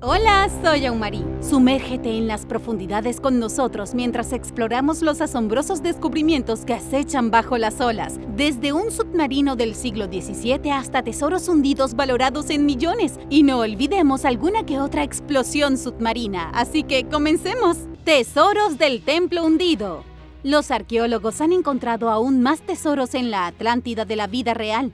Hola, soy Aumari. Sumérgete en las profundidades con nosotros mientras exploramos los asombrosos descubrimientos que acechan bajo las olas, desde un submarino del siglo XVII hasta tesoros hundidos valorados en millones. Y no olvidemos alguna que otra explosión submarina, así que comencemos. Tesoros del Templo Hundido. Los arqueólogos han encontrado aún más tesoros en la Atlántida de la vida real.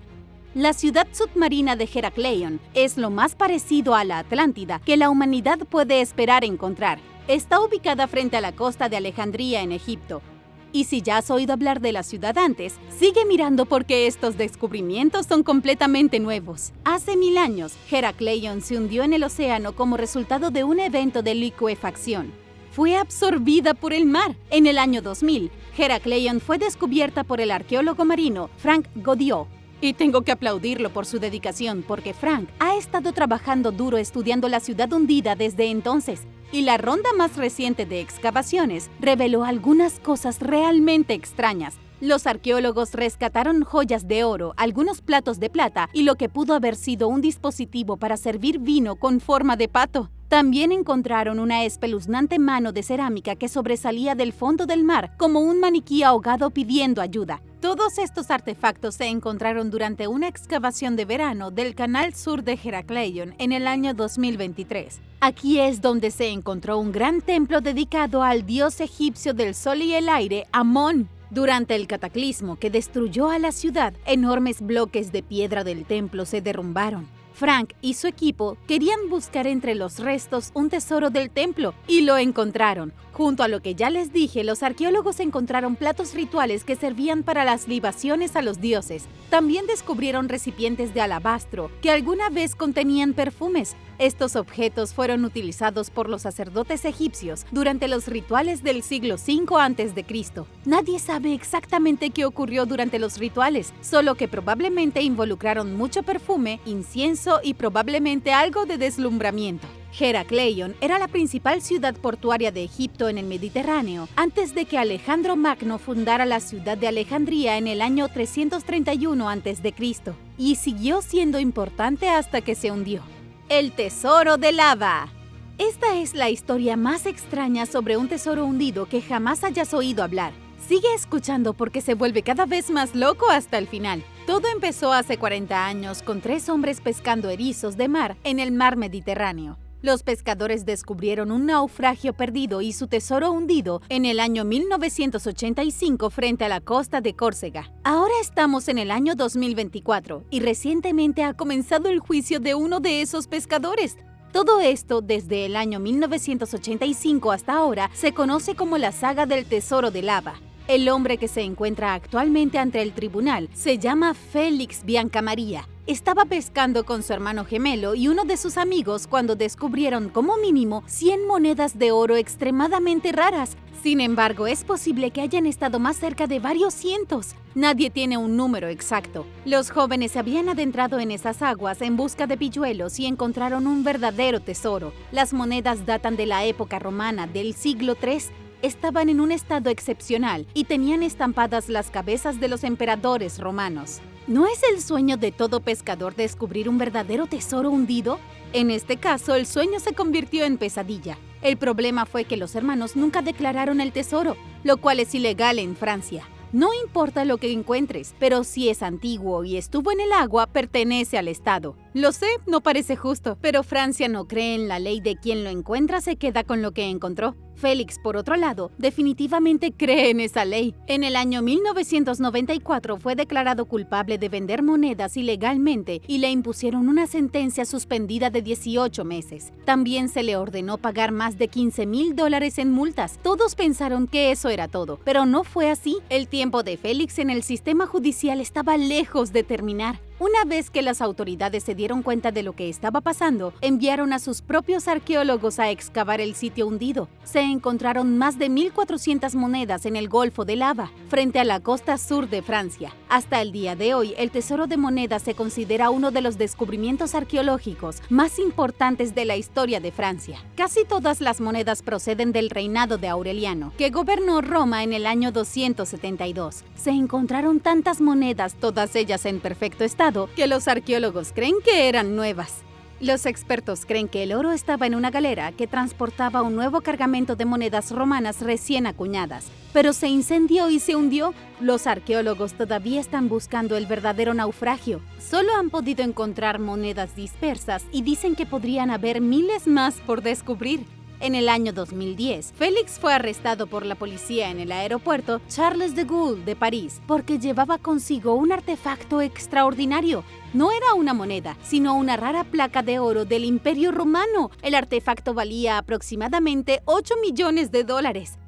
La ciudad submarina de Heracleion es lo más parecido a la Atlántida que la humanidad puede esperar encontrar. Está ubicada frente a la costa de Alejandría en Egipto. Y si ya has oído hablar de la ciudad antes, sigue mirando porque estos descubrimientos son completamente nuevos. Hace 1000 años, Heracleion se hundió en el océano como resultado de un evento de licuefacción. Fue absorbida por el mar. En el año 2000, Heracleion fue descubierta por el arqueólogo marino Frank Godiot. Y tengo que aplaudirlo por su dedicación, porque Frank ha estado trabajando duro estudiando la ciudad hundida desde entonces. Y la ronda más reciente de excavaciones reveló algunas cosas realmente extrañas. Los arqueólogos rescataron joyas de oro, algunos platos de plata y lo que pudo haber sido un dispositivo para servir vino con forma de pato. También encontraron una espeluznante mano de cerámica que sobresalía del fondo del mar como un maniquí ahogado pidiendo ayuda. Todos estos artefactos se encontraron durante una excavación de verano del canal sur de Heracleion en el año 2023. Aquí es donde se encontró un gran templo dedicado al dios egipcio del sol y el aire, Amón. Durante el cataclismo que destruyó a la ciudad, enormes bloques de piedra del templo se derrumbaron. Frank y su equipo querían buscar entre los restos un tesoro del templo y lo encontraron. Junto a lo que ya les dije, los arqueólogos encontraron platos rituales que servían para las libaciones a los dioses. También descubrieron recipientes de alabastro que alguna vez contenían perfumes. Estos objetos fueron utilizados por los sacerdotes egipcios durante los rituales del siglo V a.C. Nadie sabe exactamente qué ocurrió durante los rituales, solo que probablemente involucraron mucho perfume, incienso y probablemente algo de deslumbramiento. Heracleion era la principal ciudad portuaria de Egipto en el Mediterráneo antes de que Alejandro Magno fundara la ciudad de Alejandría en el año 331 a.C. y siguió siendo importante hasta que se hundió. El tesoro de lava. Esta es la historia más extraña sobre un tesoro hundido que jamás hayas oído hablar. Sigue escuchando porque se vuelve cada vez más loco hasta el final. Todo empezó hace 40 años con 3 hombres pescando erizos de mar en el mar Mediterráneo. Los pescadores descubrieron un naufragio perdido y su tesoro hundido en el año 1985 frente a la costa de Córcega. Ahora estamos en el año 2024 y recientemente ha comenzado el juicio de uno de esos pescadores. Todo esto, desde el año 1985 hasta ahora, se conoce como la saga del tesoro de lava. El hombre que se encuentra actualmente ante el tribunal se llama Félix Biancamaria. Estaba pescando con su hermano gemelo y uno de sus amigos cuando descubrieron como mínimo 100 monedas de oro extremadamente raras. Sin embargo, es posible que hayan estado más cerca de varios cientos. Nadie tiene un número exacto. Los jóvenes se habían adentrado en esas aguas en busca de pilluelos y encontraron un verdadero tesoro. Las monedas datan de la época romana del siglo III. Estaban en un estado excepcional y tenían estampadas las cabezas de los emperadores romanos. ¿No es el sueño de todo pescador descubrir un verdadero tesoro hundido? En este caso, el sueño se convirtió en pesadilla. El problema fue que los hermanos nunca declararon el tesoro, lo cual es ilegal en Francia. No importa lo que encuentres, pero si es antiguo y estuvo en el agua, pertenece al Estado. Lo sé, no parece justo, pero Francia no cree en la ley de quien lo encuentra se queda con lo que encontró. Félix, por otro lado, definitivamente cree en esa ley. En el año 1994 fue declarado culpable de vender monedas ilegalmente y le impusieron una sentencia suspendida de 18 meses. También se le ordenó pagar más de $15,000 en multas. Todos pensaron que eso era todo, pero no fue así. El tiempo de Félix en el sistema judicial estaba lejos de terminar. Una vez que las autoridades se dieron cuenta de lo que estaba pasando, enviaron a sus propios arqueólogos a excavar el sitio hundido. Se encontraron más de 1,400 monedas en el Golfo de Lava, frente a la costa sur de Francia. Hasta el día de hoy, el tesoro de monedas se considera uno de los descubrimientos arqueológicos más importantes de la historia de Francia. Casi todas las monedas proceden del reinado de Aureliano, que gobernó Roma en el año 272. Se encontraron tantas monedas, todas ellas en perfecto estado, que los arqueólogos creen que eran nuevas. Los expertos creen que el oro estaba en una galera que transportaba un nuevo cargamento de monedas romanas recién acuñadas, pero se incendió y se hundió. Los arqueólogos todavía están buscando el verdadero naufragio. Solo han podido encontrar monedas dispersas y dicen que podrían haber miles más por descubrir. En el año 2010, Félix fue arrestado por la policía en el aeropuerto Charles de Gaulle de París porque llevaba consigo un artefacto extraordinario. No era una moneda, sino una rara placa de oro del Imperio Romano. El artefacto valía aproximadamente $8 millones.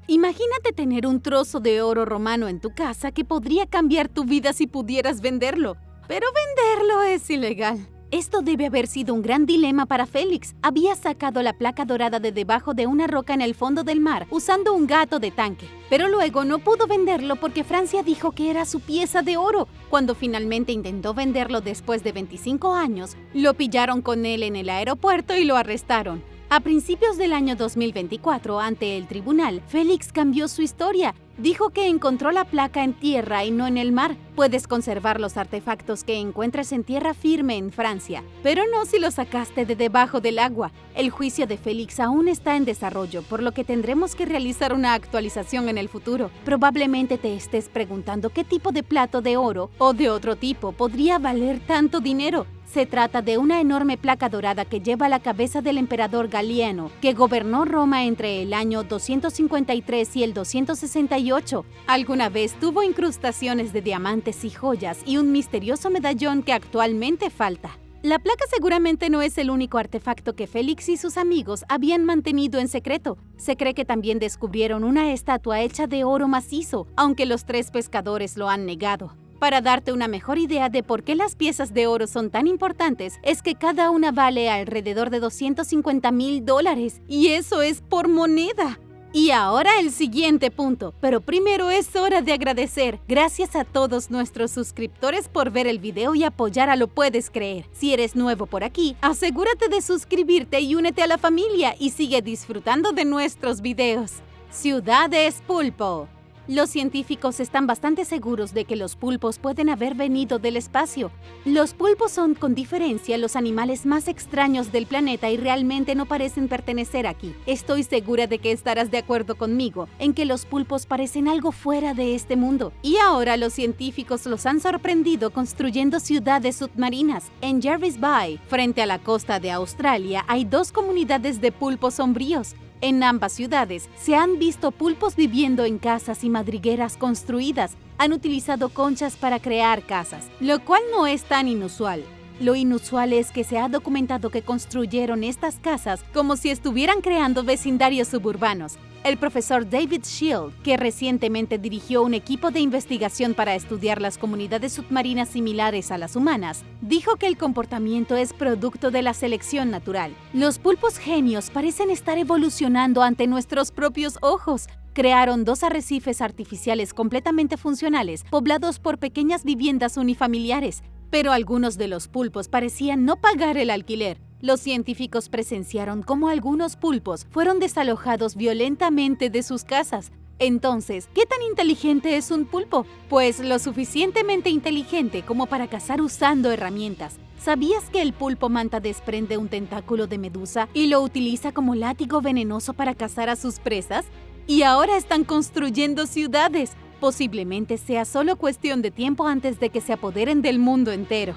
Imagínate tener un trozo de oro romano en tu casa que podría cambiar tu vida si pudieras venderlo. Pero venderlo es ilegal. Esto debe haber sido un gran dilema para Félix. Había sacado la placa dorada de debajo de una roca en el fondo del mar usando un gato de tanque. Pero luego no pudo venderlo porque Francia dijo que era su pieza de oro. Cuando finalmente intentó venderlo después de 25 años, lo pillaron con él en el aeropuerto y lo arrestaron. A principios del año 2024, ante el tribunal, Félix cambió su historia. Dijo que encontró la placa en tierra y no en el mar. Puedes conservar los artefactos que encuentres en tierra firme en Francia, pero no si los sacaste de debajo del agua. El juicio de Félix aún está en desarrollo, por lo que tendremos que realizar una actualización en el futuro. Probablemente te estés preguntando qué tipo de plato de oro o de otro tipo podría valer tanto dinero. Se trata de una enorme placa dorada que lleva la cabeza del emperador Galieno, que gobernó Roma entre el año 253 y el 268. Alguna vez tuvo incrustaciones de diamantes y joyas y un misterioso medallón que actualmente falta. La placa seguramente no es el único artefacto que Félix y sus amigos habían mantenido en secreto. Se cree que también descubrieron una estatua hecha de oro macizo, aunque los 3 pescadores lo han negado. Para darte una mejor idea de por qué las piezas de oro son tan importantes, es que cada una vale alrededor de $250,000, y eso es por moneda. Y ahora el siguiente punto, pero primero es hora de agradecer. Gracias a todos nuestros suscriptores por ver el video y apoyar a Lo Puedes Creer. Si eres nuevo por aquí, asegúrate de suscribirte y únete a la familia y sigue disfrutando de nuestros videos. Ciudades Pulpo. Los científicos están bastante seguros de que los pulpos pueden haber venido del espacio. Los pulpos son, con diferencia, los animales más extraños del planeta y realmente no parecen pertenecer aquí. Estoy segura de que estarás de acuerdo conmigo en que los pulpos parecen algo fuera de este mundo. Y ahora los científicos los han sorprendido construyendo ciudades submarinas. En Jervis Bay, frente a la costa de Australia, hay 2 comunidades de pulpos sombríos. En ambas ciudades se han visto pulpos viviendo en casas y madrigueras construidas. Han utilizado conchas para crear casas, lo cual no es tan inusual. Lo inusual es que se ha documentado que construyeron estas casas como si estuvieran creando vecindarios suburbanos. El profesor David Shield, que recientemente dirigió un equipo de investigación para estudiar las comunidades submarinas similares a las humanas, dijo que el comportamiento es producto de la selección natural. Los pulpos genios parecen estar evolucionando ante nuestros propios ojos. Crearon 2 arrecifes artificiales completamente funcionales, poblados por pequeñas viviendas unifamiliares. Pero algunos de los pulpos parecían no pagar el alquiler. Los científicos presenciaron cómo algunos pulpos fueron desalojados violentamente de sus casas. Entonces, ¿qué tan inteligente es un pulpo? Pues lo suficientemente inteligente como para cazar usando herramientas. ¿Sabías que el pulpo manta desprende un tentáculo de medusa y lo utiliza como látigo venenoso para cazar a sus presas? Y ahora están construyendo ciudades. Posiblemente sea solo cuestión de tiempo antes de que se apoderen del mundo entero.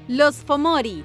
Los Fomori.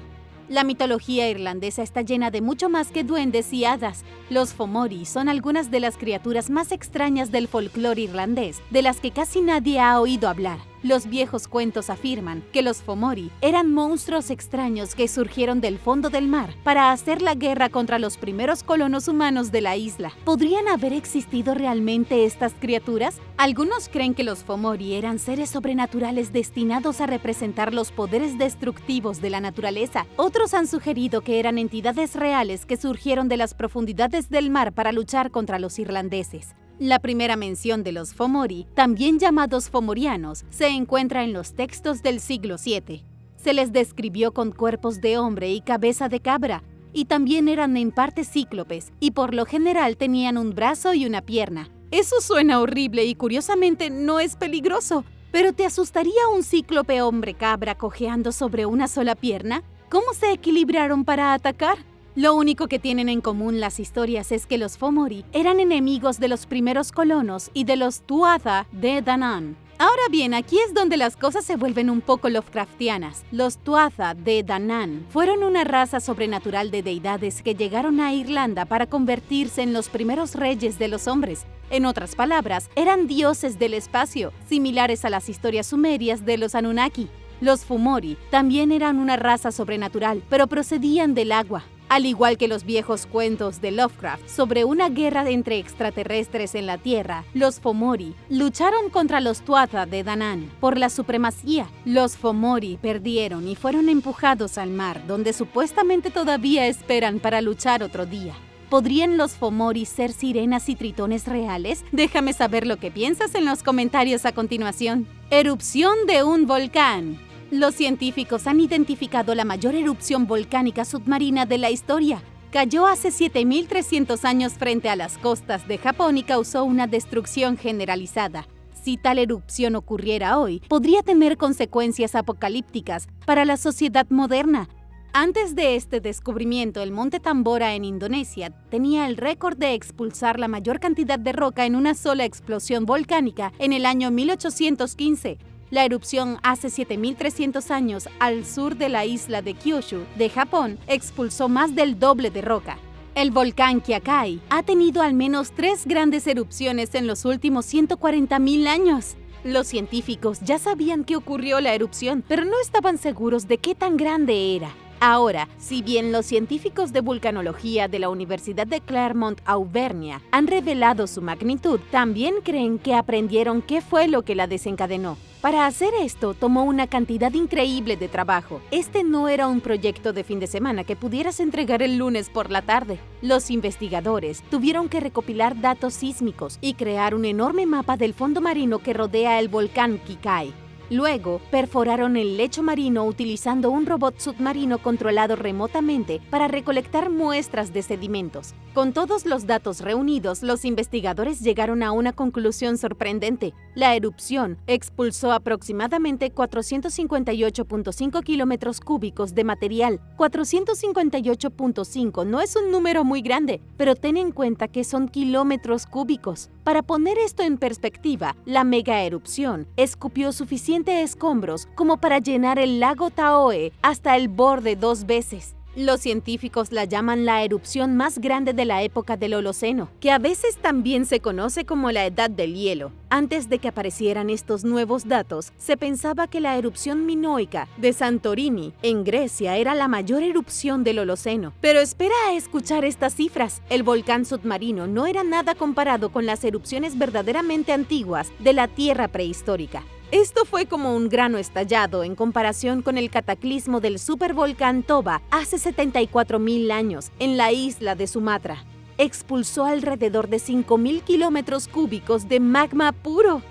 La mitología irlandesa está llena de mucho más que duendes y hadas. Los Fomori son algunas de las criaturas más extrañas del folclore irlandés, de las que casi nadie ha oído hablar. Los viejos cuentos afirman que los Fomori eran monstruos extraños que surgieron del fondo del mar para hacer la guerra contra los primeros colonos humanos de la isla. ¿Podrían haber existido realmente estas criaturas? Algunos creen que los Fomori eran seres sobrenaturales destinados a representar los poderes destructivos de la naturaleza. Otros han sugerido que eran entidades reales que surgieron de las profundidades del mar para luchar contra los irlandeses. La primera mención de los Fomori, también llamados fomorianos, se encuentra en los textos del siglo VII. Se les describió con cuerpos de hombre y cabeza de cabra, y también eran en parte cíclopes, y por lo general tenían un brazo y una pierna. Eso suena horrible y curiosamente no es peligroso, pero ¿te asustaría un cíclope hombre cabra cojeando sobre una sola pierna? ¿Cómo se equilibraron para atacar? Lo único que tienen en común las historias es que los Fomori eran enemigos de los primeros colonos y de los Tuatha de Danann. Ahora bien, aquí es donde las cosas se vuelven un poco Lovecraftianas. Los Tuatha de Danann fueron una raza sobrenatural de deidades que llegaron a Irlanda para convertirse en los primeros reyes de los hombres. En otras palabras, eran dioses del espacio, similares a las historias sumerias de los Anunnaki. Los Fomori también eran una raza sobrenatural, pero procedían del agua. Al igual que los viejos cuentos de Lovecraft sobre una guerra entre extraterrestres en la Tierra, los Fomori lucharon contra los Tuatha de Danann por la supremacía. Los Fomori perdieron y fueron empujados al mar, donde supuestamente todavía esperan para luchar otro día. ¿Podrían los Fomori ser sirenas y tritones reales? Déjame saber lo que piensas en los comentarios a continuación. Erupción de un volcán. Los científicos han identificado la mayor erupción volcánica submarina de la historia. Cayó hace 7.300 años frente a las costas de Japón y causó una destrucción generalizada. Si tal erupción ocurriera hoy, podría tener consecuencias apocalípticas para la sociedad moderna. Antes de este descubrimiento, el monte Tambora en Indonesia tenía el récord de expulsar la mayor cantidad de roca en una sola explosión volcánica en el año 1815. La erupción hace 7.300 años al sur de la isla de Kyushu, de Japón, expulsó más del doble de roca. El volcán Kyakai ha tenido al menos 3 grandes erupciones en los últimos 140.000 años. Los científicos ya sabían que ocurrió la erupción, pero no estaban seguros de qué tan grande era. Ahora, si bien los científicos de vulcanología de la Universidad de Clermont-Auvergne han revelado su magnitud, también creen que aprendieron qué fue lo que la desencadenó. Para hacer esto, tomó una cantidad increíble de trabajo. Este no era un proyecto de fin de semana que pudieras entregar el lunes por la tarde. Los investigadores tuvieron que recopilar datos sísmicos y crear un enorme mapa del fondo marino que rodea el volcán Kyakai. Luego, perforaron el lecho marino utilizando un robot submarino controlado remotamente para recolectar muestras de sedimentos. Con todos los datos reunidos, los investigadores llegaron a una conclusión sorprendente. La erupción expulsó aproximadamente 458.5 kilómetros cúbicos de material. 458.5 no es un número muy grande, pero ten en cuenta que son kilómetros cúbicos. Para poner esto en perspectiva, la megaerupción escupió suficientes escombros como para llenar el lago Tahoe hasta el borde 2 veces. Los científicos la llaman la erupción más grande de la época del Holoceno, que a veces también se conoce como la Edad del Hielo. Antes de que aparecieran estos nuevos datos, se pensaba que la erupción minoica de Santorini, en Grecia, era la mayor erupción del Holoceno. Pero espera a escuchar estas cifras. El volcán submarino no era nada comparado con las erupciones verdaderamente antiguas de la Tierra prehistórica. Esto fue como un grano estallado en comparación con el cataclismo del supervolcán Toba hace 74.000 años en la isla de Sumatra. Expulsó alrededor de 5.000 kilómetros cúbicos de magma puro.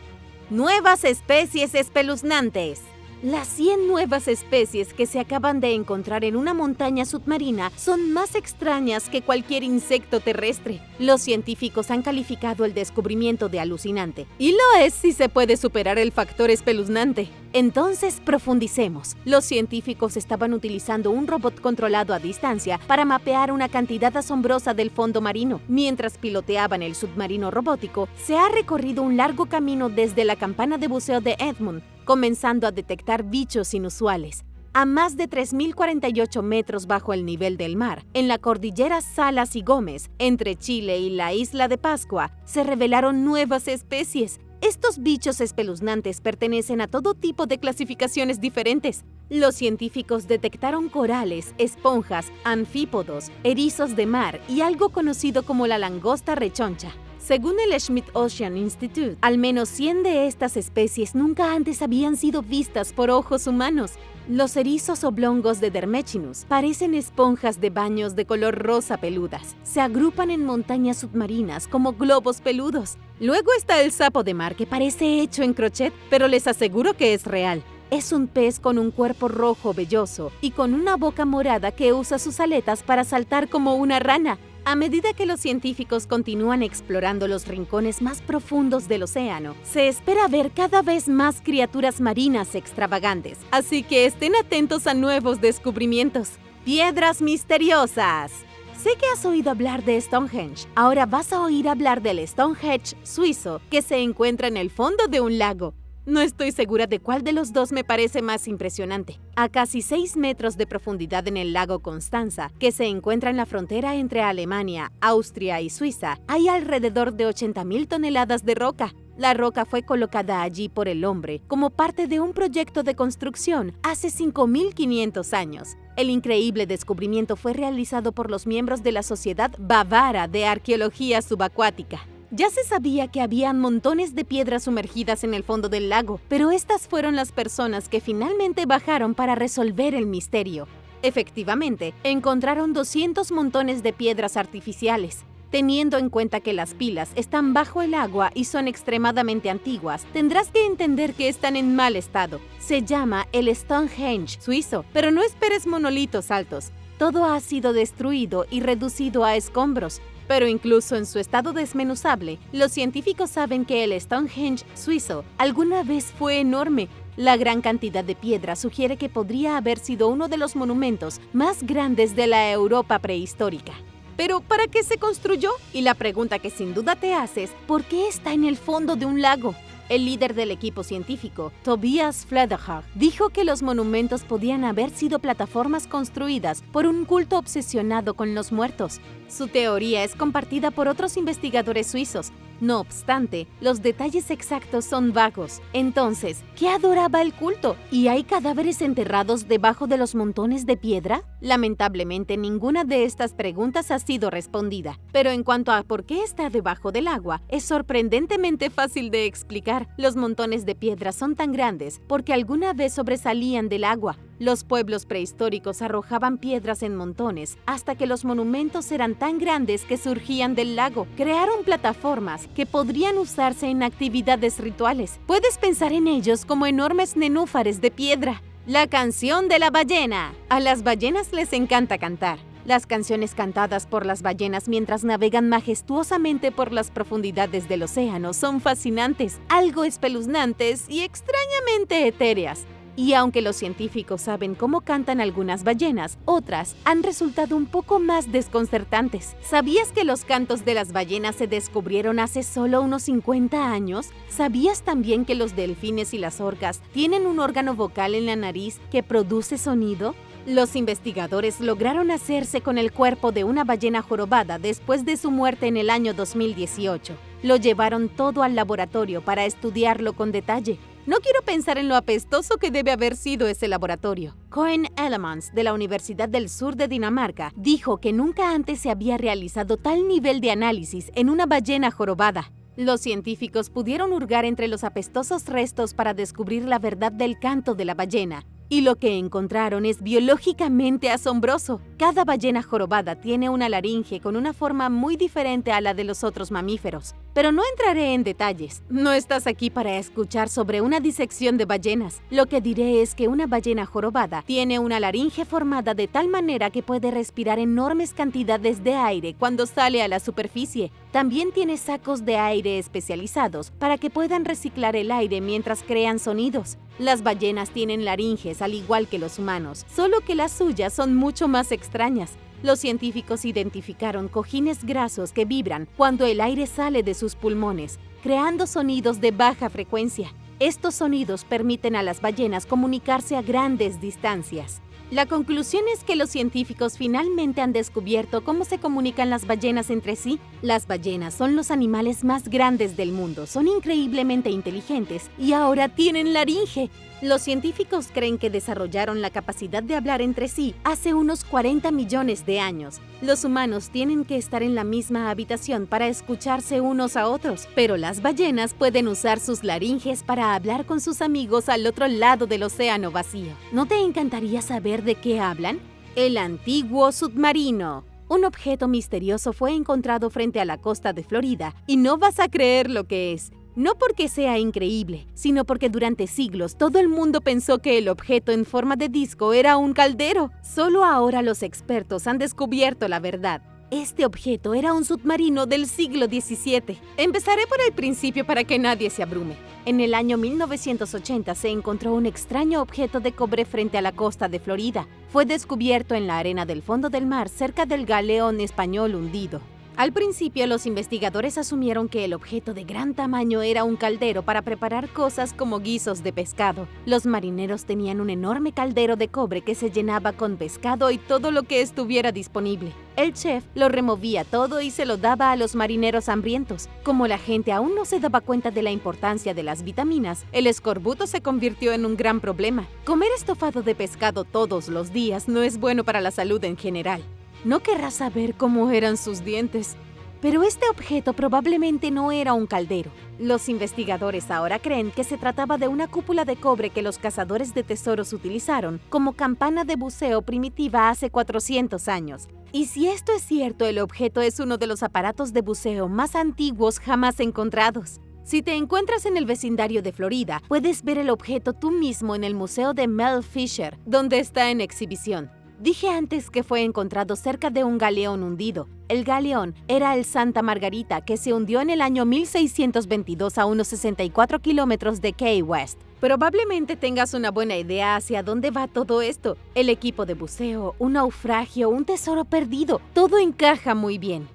Nuevas especies espeluznantes. Las 100 nuevas especies que se acaban de encontrar en una montaña submarina son más extrañas que cualquier insecto terrestre. Los científicos han calificado el descubrimiento de alucinante, y lo es si se puede superar el factor espeluznante. Entonces, profundicemos. Los científicos estaban utilizando un robot controlado a distancia para mapear una cantidad asombrosa del fondo marino. Mientras piloteaban el submarino robótico, se ha recorrido un largo camino desde la campana de buceo de Edmund, comenzando a detectar bichos inusuales. A más de 3.048 metros bajo el nivel del mar, en la cordillera Salas y Gómez, entre Chile y la isla de Pascua, se revelaron nuevas especies. Estos bichos espeluznantes pertenecen a todo tipo de clasificaciones diferentes. Los científicos detectaron corales, esponjas, anfípodos, erizos de mar y algo conocido como la langosta rechoncha. Según el Smith-Ocean Institute, al menos 100 de estas especies nunca antes habían sido vistas por ojos humanos. Los erizos oblongos de Dermechinus parecen esponjas de baños de color rosa peludas. Se agrupan en montañas submarinas como globos peludos. Luego está el sapo de mar, que parece hecho en crochet, pero les aseguro que es real. Es un pez con un cuerpo rojo velloso y con una boca morada que usa sus aletas para saltar como una rana. A medida que los científicos continúan explorando los rincones más profundos del océano, se espera ver cada vez más criaturas marinas extravagantes, así que estén atentos a nuevos descubrimientos. Piedras misteriosas. Sé que has oído hablar de Stonehenge. Ahora vas a oír hablar del Stonehenge suizo, que se encuentra en el fondo de un lago. No estoy segura de cuál de los dos me parece más impresionante. A casi 6 metros de profundidad en el lago Constanza, que se encuentra en la frontera entre Alemania, Austria y Suiza, hay alrededor de 80.000 toneladas de roca. La roca fue colocada allí por el hombre como parte de un proyecto de construcción hace 5.500 años. El increíble descubrimiento fue realizado por los miembros de la Sociedad Bávara de Arqueología Subacuática. Ya se sabía que habían montones de piedras sumergidas en el fondo del lago, pero estas fueron las personas que finalmente bajaron para resolver el misterio. Efectivamente, encontraron 200 montones de piedras artificiales. Teniendo en cuenta que las pilas están bajo el agua y son extremadamente antiguas, tendrás que entender que están en mal estado. Se llama el Stonehenge suizo, pero no esperes monolitos altos. Todo ha sido destruido y reducido a escombros. Pero incluso en su estado desmenuzable, los científicos saben que el Stonehenge suizo alguna vez fue enorme. La gran cantidad de piedra sugiere que podría haber sido uno de los monumentos más grandes de la Europa prehistórica. ¿Pero para qué se construyó? Y la pregunta que sin duda te haces, ¿por qué está en el fondo de un lago? El líder del equipo científico, Tobias Flederhag, dijo que los monumentos podían haber sido plataformas construidas por un culto obsesionado con los muertos. Su teoría es compartida por otros investigadores suizos. No obstante, los detalles exactos son vagos. Entonces, ¿qué adoraba el culto? ¿Y hay cadáveres enterrados debajo de los montones de piedra? Lamentablemente, ninguna de estas preguntas ha sido respondida. Pero en cuanto a por qué está debajo del agua, es sorprendentemente fácil de explicar. Los montones de piedra son tan grandes porque alguna vez sobresalían del agua. Los pueblos prehistóricos arrojaban piedras en montones hasta que los monumentos eran tan grandes que surgían del lago. Crearon plataformas que podrían usarse en actividades rituales. Puedes pensar en ellos como enormes nenúfares de piedra. La canción de la ballena. A las ballenas les encanta cantar. Las canciones cantadas por las ballenas mientras navegan majestuosamente por las profundidades del océano son fascinantes, algo espeluznantes y extrañamente etéreas. Y aunque los científicos saben cómo cantan algunas ballenas, otras han resultado un poco más desconcertantes. ¿Sabías que los cantos de las ballenas se descubrieron hace solo unos 50 años? ¿Sabías también que los delfines y las orcas tienen un órgano vocal en la nariz que produce sonido? Los investigadores lograron hacerse con el cuerpo de una ballena jorobada después de su muerte en el año 2018. Lo llevaron todo al laboratorio para estudiarlo con detalle. No quiero pensar en lo apestoso que debe haber sido ese laboratorio. Koen Elemans, de la Universidad del Sur de Dinamarca, dijo que nunca antes se había realizado tal nivel de análisis en una ballena jorobada. Los científicos pudieron hurgar entre los apestosos restos para descubrir la verdad del canto de la ballena. Y lo que encontraron es biológicamente asombroso. Cada ballena jorobada tiene una laringe con una forma muy diferente a la de los otros mamíferos. Pero no entraré en detalles. No estás aquí para escuchar sobre una disección de ballenas. Lo que diré es que una ballena jorobada tiene una laringe formada de tal manera que puede respirar enormes cantidades de aire cuando sale a la superficie. También tiene sacos de aire especializados para que puedan reciclar el aire mientras crean sonidos. Las ballenas tienen laringes al igual que los humanos, solo que las suyas son mucho más extrañas. Los científicos identificaron cojines grasos que vibran cuando el aire sale de sus pulmones, creando sonidos de baja frecuencia. Estos sonidos permiten a las ballenas comunicarse a grandes distancias. La conclusión es que los científicos finalmente han descubierto cómo se comunican las ballenas entre sí. Las ballenas son los animales más grandes del mundo, son increíblemente inteligentes y ahora tienen laringe. Los científicos creen que desarrollaron la capacidad de hablar entre sí hace unos 40 millones de años. Los humanos tienen que estar en la misma habitación para escucharse unos a otros, pero las ballenas pueden usar sus laringes para hablar con sus amigos al otro lado del océano vacío. ¿No te encantaría saber de qué hablan? El antiguo submarino. Un objeto misterioso fue encontrado frente a la costa de Florida y no vas a creer lo que es. No porque sea increíble, sino porque durante siglos todo el mundo pensó que el objeto en forma de disco era un caldero. Solo ahora los expertos han descubierto la verdad. Este objeto era un submarino del siglo XVII. Empezaré por el principio para que nadie se abrume. En el año 1980 se encontró un extraño objeto de cobre frente a la costa de Florida. Fue descubierto en la arena del fondo del mar cerca del galeón español hundido. Al principio, los investigadores asumieron que el objeto de gran tamaño era un caldero para preparar cosas como guisos de pescado. Los marineros tenían un enorme caldero de cobre que se llenaba con pescado y todo lo que estuviera disponible. El chef lo removía todo y se lo daba a los marineros hambrientos. Como la gente aún no se daba cuenta de la importancia de las vitaminas, el escorbuto se convirtió en un gran problema. Comer estofado de pescado todos los días no es bueno para la salud en general. No querrás saber cómo eran sus dientes. Pero este objeto probablemente no era un caldero. Los investigadores ahora creen que se trataba de una cúpula de cobre que los cazadores de tesoros utilizaron como campana de buceo primitiva hace 400 años. Y si esto es cierto, el objeto es uno de los aparatos de buceo más antiguos jamás encontrados. Si te encuentras en el vecindario de Florida, puedes ver el objeto tú mismo en el Museo de Mel Fisher, donde está en exhibición. Dije antes que fue encontrado cerca de un galeón hundido. El galeón era el Santa Margarita, que se hundió en el año 1622 a unos 64 kilómetros de Key West. Probablemente tengas una buena idea hacia dónde va todo esto. El equipo de buceo, un naufragio, un tesoro perdido, todo encaja muy bien.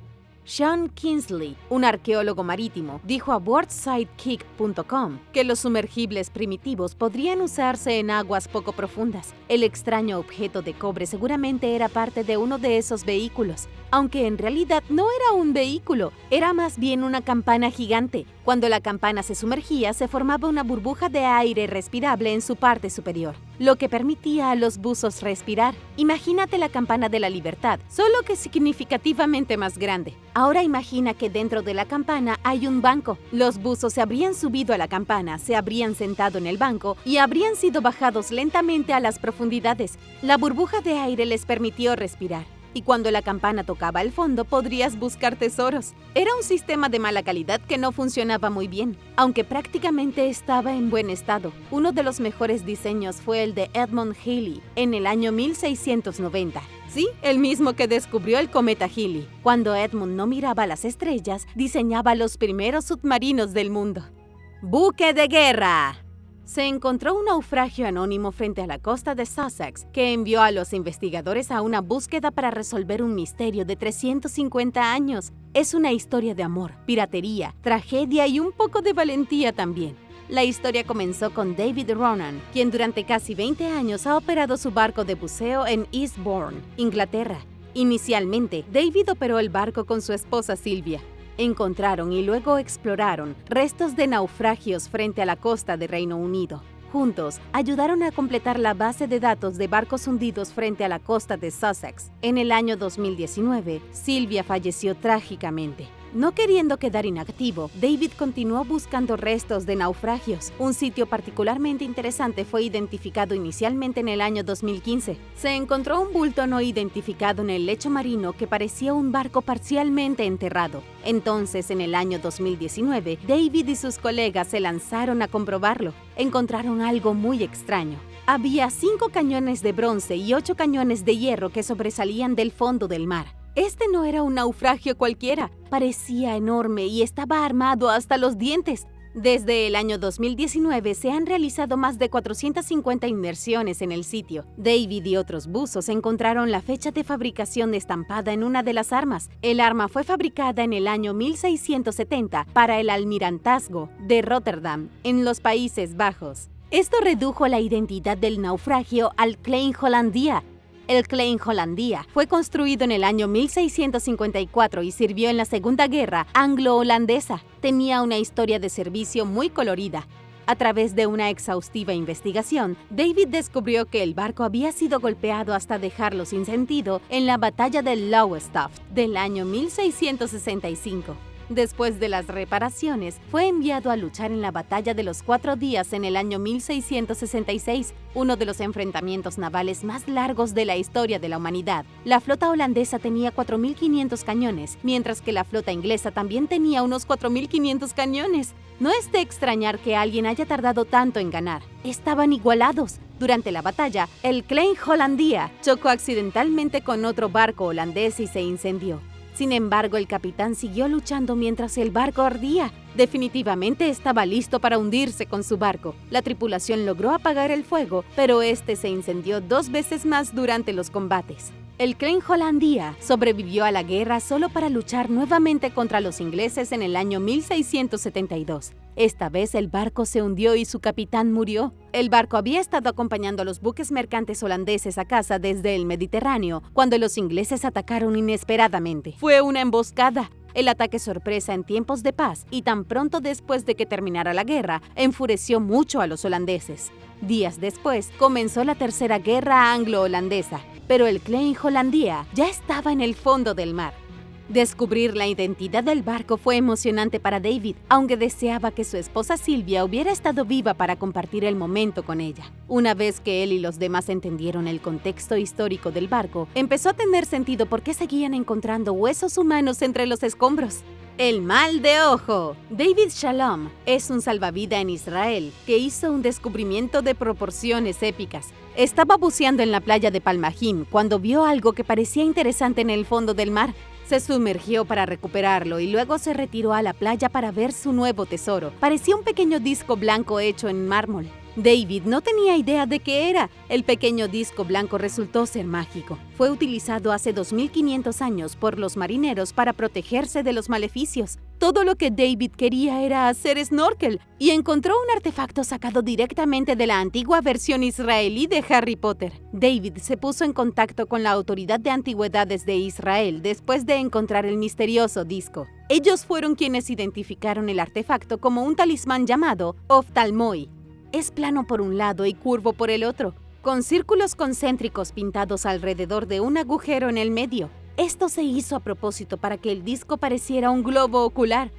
Sean Kingsley, un arqueólogo marítimo, dijo a WorldSidekick.com que los sumergibles primitivos podrían usarse en aguas poco profundas. El extraño objeto de cobre seguramente era parte de uno de esos vehículos, aunque en realidad no era un vehículo, era más bien una campana gigante. Cuando la campana se sumergía, se formaba una burbuja de aire respirable en su parte superior, lo que permitía a los buzos respirar. Imagínate la campana de la libertad, solo que significativamente más grande. Ahora imagina que dentro de la campana hay un banco. Los buzos se habrían subido a la campana, se habrían sentado en el banco y habrían sido bajados lentamente a las profundidades. La burbuja de aire les permitió respirar. Y cuando la campana tocaba el fondo, podrías buscar tesoros. Era un sistema de mala calidad que no funcionaba muy bien, aunque prácticamente estaba en buen estado. Uno de los mejores diseños fue el de Edmund Halley en el año 1690. Sí, el mismo que descubrió el cometa Halley. Cuando Edmund no miraba las estrellas, diseñaba los primeros submarinos del mundo. ¡Buque de guerra! Se encontró un naufragio anónimo frente a la costa de Sussex que envió a los investigadores a una búsqueda para resolver un misterio de 350 años. Es una historia de amor, piratería, tragedia y un poco de valentía también. La historia comenzó con David Ronan, quien durante casi 20 años ha operado su barco de buceo en Eastbourne, Inglaterra. Inicialmente, David operó el barco con su esposa Sylvia. Encontraron y luego exploraron restos de naufragios frente a la costa de Reino Unido. Juntos, ayudaron a completar la base de datos de barcos hundidos frente a la costa de Sussex. En el año 2019, Sylvia falleció trágicamente. No queriendo quedar inactivo, David continuó buscando restos de naufragios. Un sitio particularmente interesante fue identificado inicialmente en el año 2015. Se encontró un bulto no identificado en el lecho marino que parecía un barco parcialmente enterrado. Entonces, en el año 2019, David y sus colegas se lanzaron a comprobarlo. Encontraron algo muy extraño. Había 5 cañones de bronce y 8 cañones de hierro que sobresalían del fondo del mar. Este no era un naufragio cualquiera, parecía enorme y estaba armado hasta los dientes. Desde el año 2019 se han realizado más de 450 inmersiones en el sitio. David y otros buzos encontraron la fecha de fabricación estampada en una de las armas. El arma fue fabricada en el año 1670 para el almirantazgo de Rotterdam, en los Países Bajos. Esto redujo la identidad del naufragio al Klein Hollandia. El Klein Hollandia fue construido en el año 1654 y sirvió en la Segunda Guerra Anglo-Holandesa. Tenía una historia de servicio muy colorida. A través de una exhaustiva investigación, David descubrió que el barco había sido golpeado hasta dejarlo sin sentido en la batalla de Lowestoft del año 1665. Después de las reparaciones, fue enviado a luchar en la Batalla de los 4 Días en el año 1666, uno de los enfrentamientos navales más largos de la historia de la humanidad. La flota holandesa tenía 4.500 cañones, mientras que la flota inglesa también tenía unos 4.500 cañones. No es de extrañar que alguien haya tardado tanto en ganar. Estaban igualados. Durante la batalla, el Klein Hollandia chocó accidentalmente con otro barco holandés y se incendió. Sin embargo, el capitán siguió luchando mientras el barco ardía. Definitivamente estaba listo para hundirse con su barco. La tripulación logró apagar el fuego, pero este se incendió 2 veces más durante los combates. El Klein Hollandia sobrevivió a la guerra solo para luchar nuevamente contra los ingleses en el año 1672. Esta vez el barco se hundió y su capitán murió. El barco había estado acompañando a los buques mercantes holandeses a casa desde el Mediterráneo cuando los ingleses atacaron inesperadamente. Fue una emboscada. El ataque sorpresa en tiempos de paz y tan pronto después de que terminara la guerra, enfureció mucho a los holandeses. Días después, comenzó la Tercera Guerra Anglo-Holandesa, pero el Klein Hollandia ya estaba en el fondo del mar. Descubrir la identidad del barco fue emocionante para David, aunque deseaba que su esposa Sylvia hubiera estado viva para compartir el momento con ella. Una vez que él y los demás entendieron el contexto histórico del barco, empezó a tener sentido por qué seguían encontrando huesos humanos entre los escombros. El mal de ojo. David Shalom es un salvavidas en Israel que hizo un descubrimiento de proporciones épicas. Estaba buceando en la playa de Palmajim cuando vio algo que parecía interesante en el fondo del mar. Se sumergió para recuperarlo y luego se retiró a la playa para ver su nuevo tesoro. Parecía un pequeño disco blanco hecho en mármol. David no tenía idea de qué era. El pequeño disco blanco resultó ser mágico. Fue utilizado hace 2500 años por los marineros para protegerse de los maleficios. Todo lo que David quería era hacer snorkel y encontró un artefacto sacado directamente de la antigua versión israelí de Harry Potter. David se puso en contacto con la Autoridad de Antigüedades de Israel después de encontrar el misterioso disco. Ellos fueron quienes identificaron el artefacto como un talismán llamado Oftalmoi. Es plano por un lado y curvo por el otro, con círculos concéntricos pintados alrededor de un agujero en el medio. Esto se hizo a propósito para que el disco pareciera un globo ocular.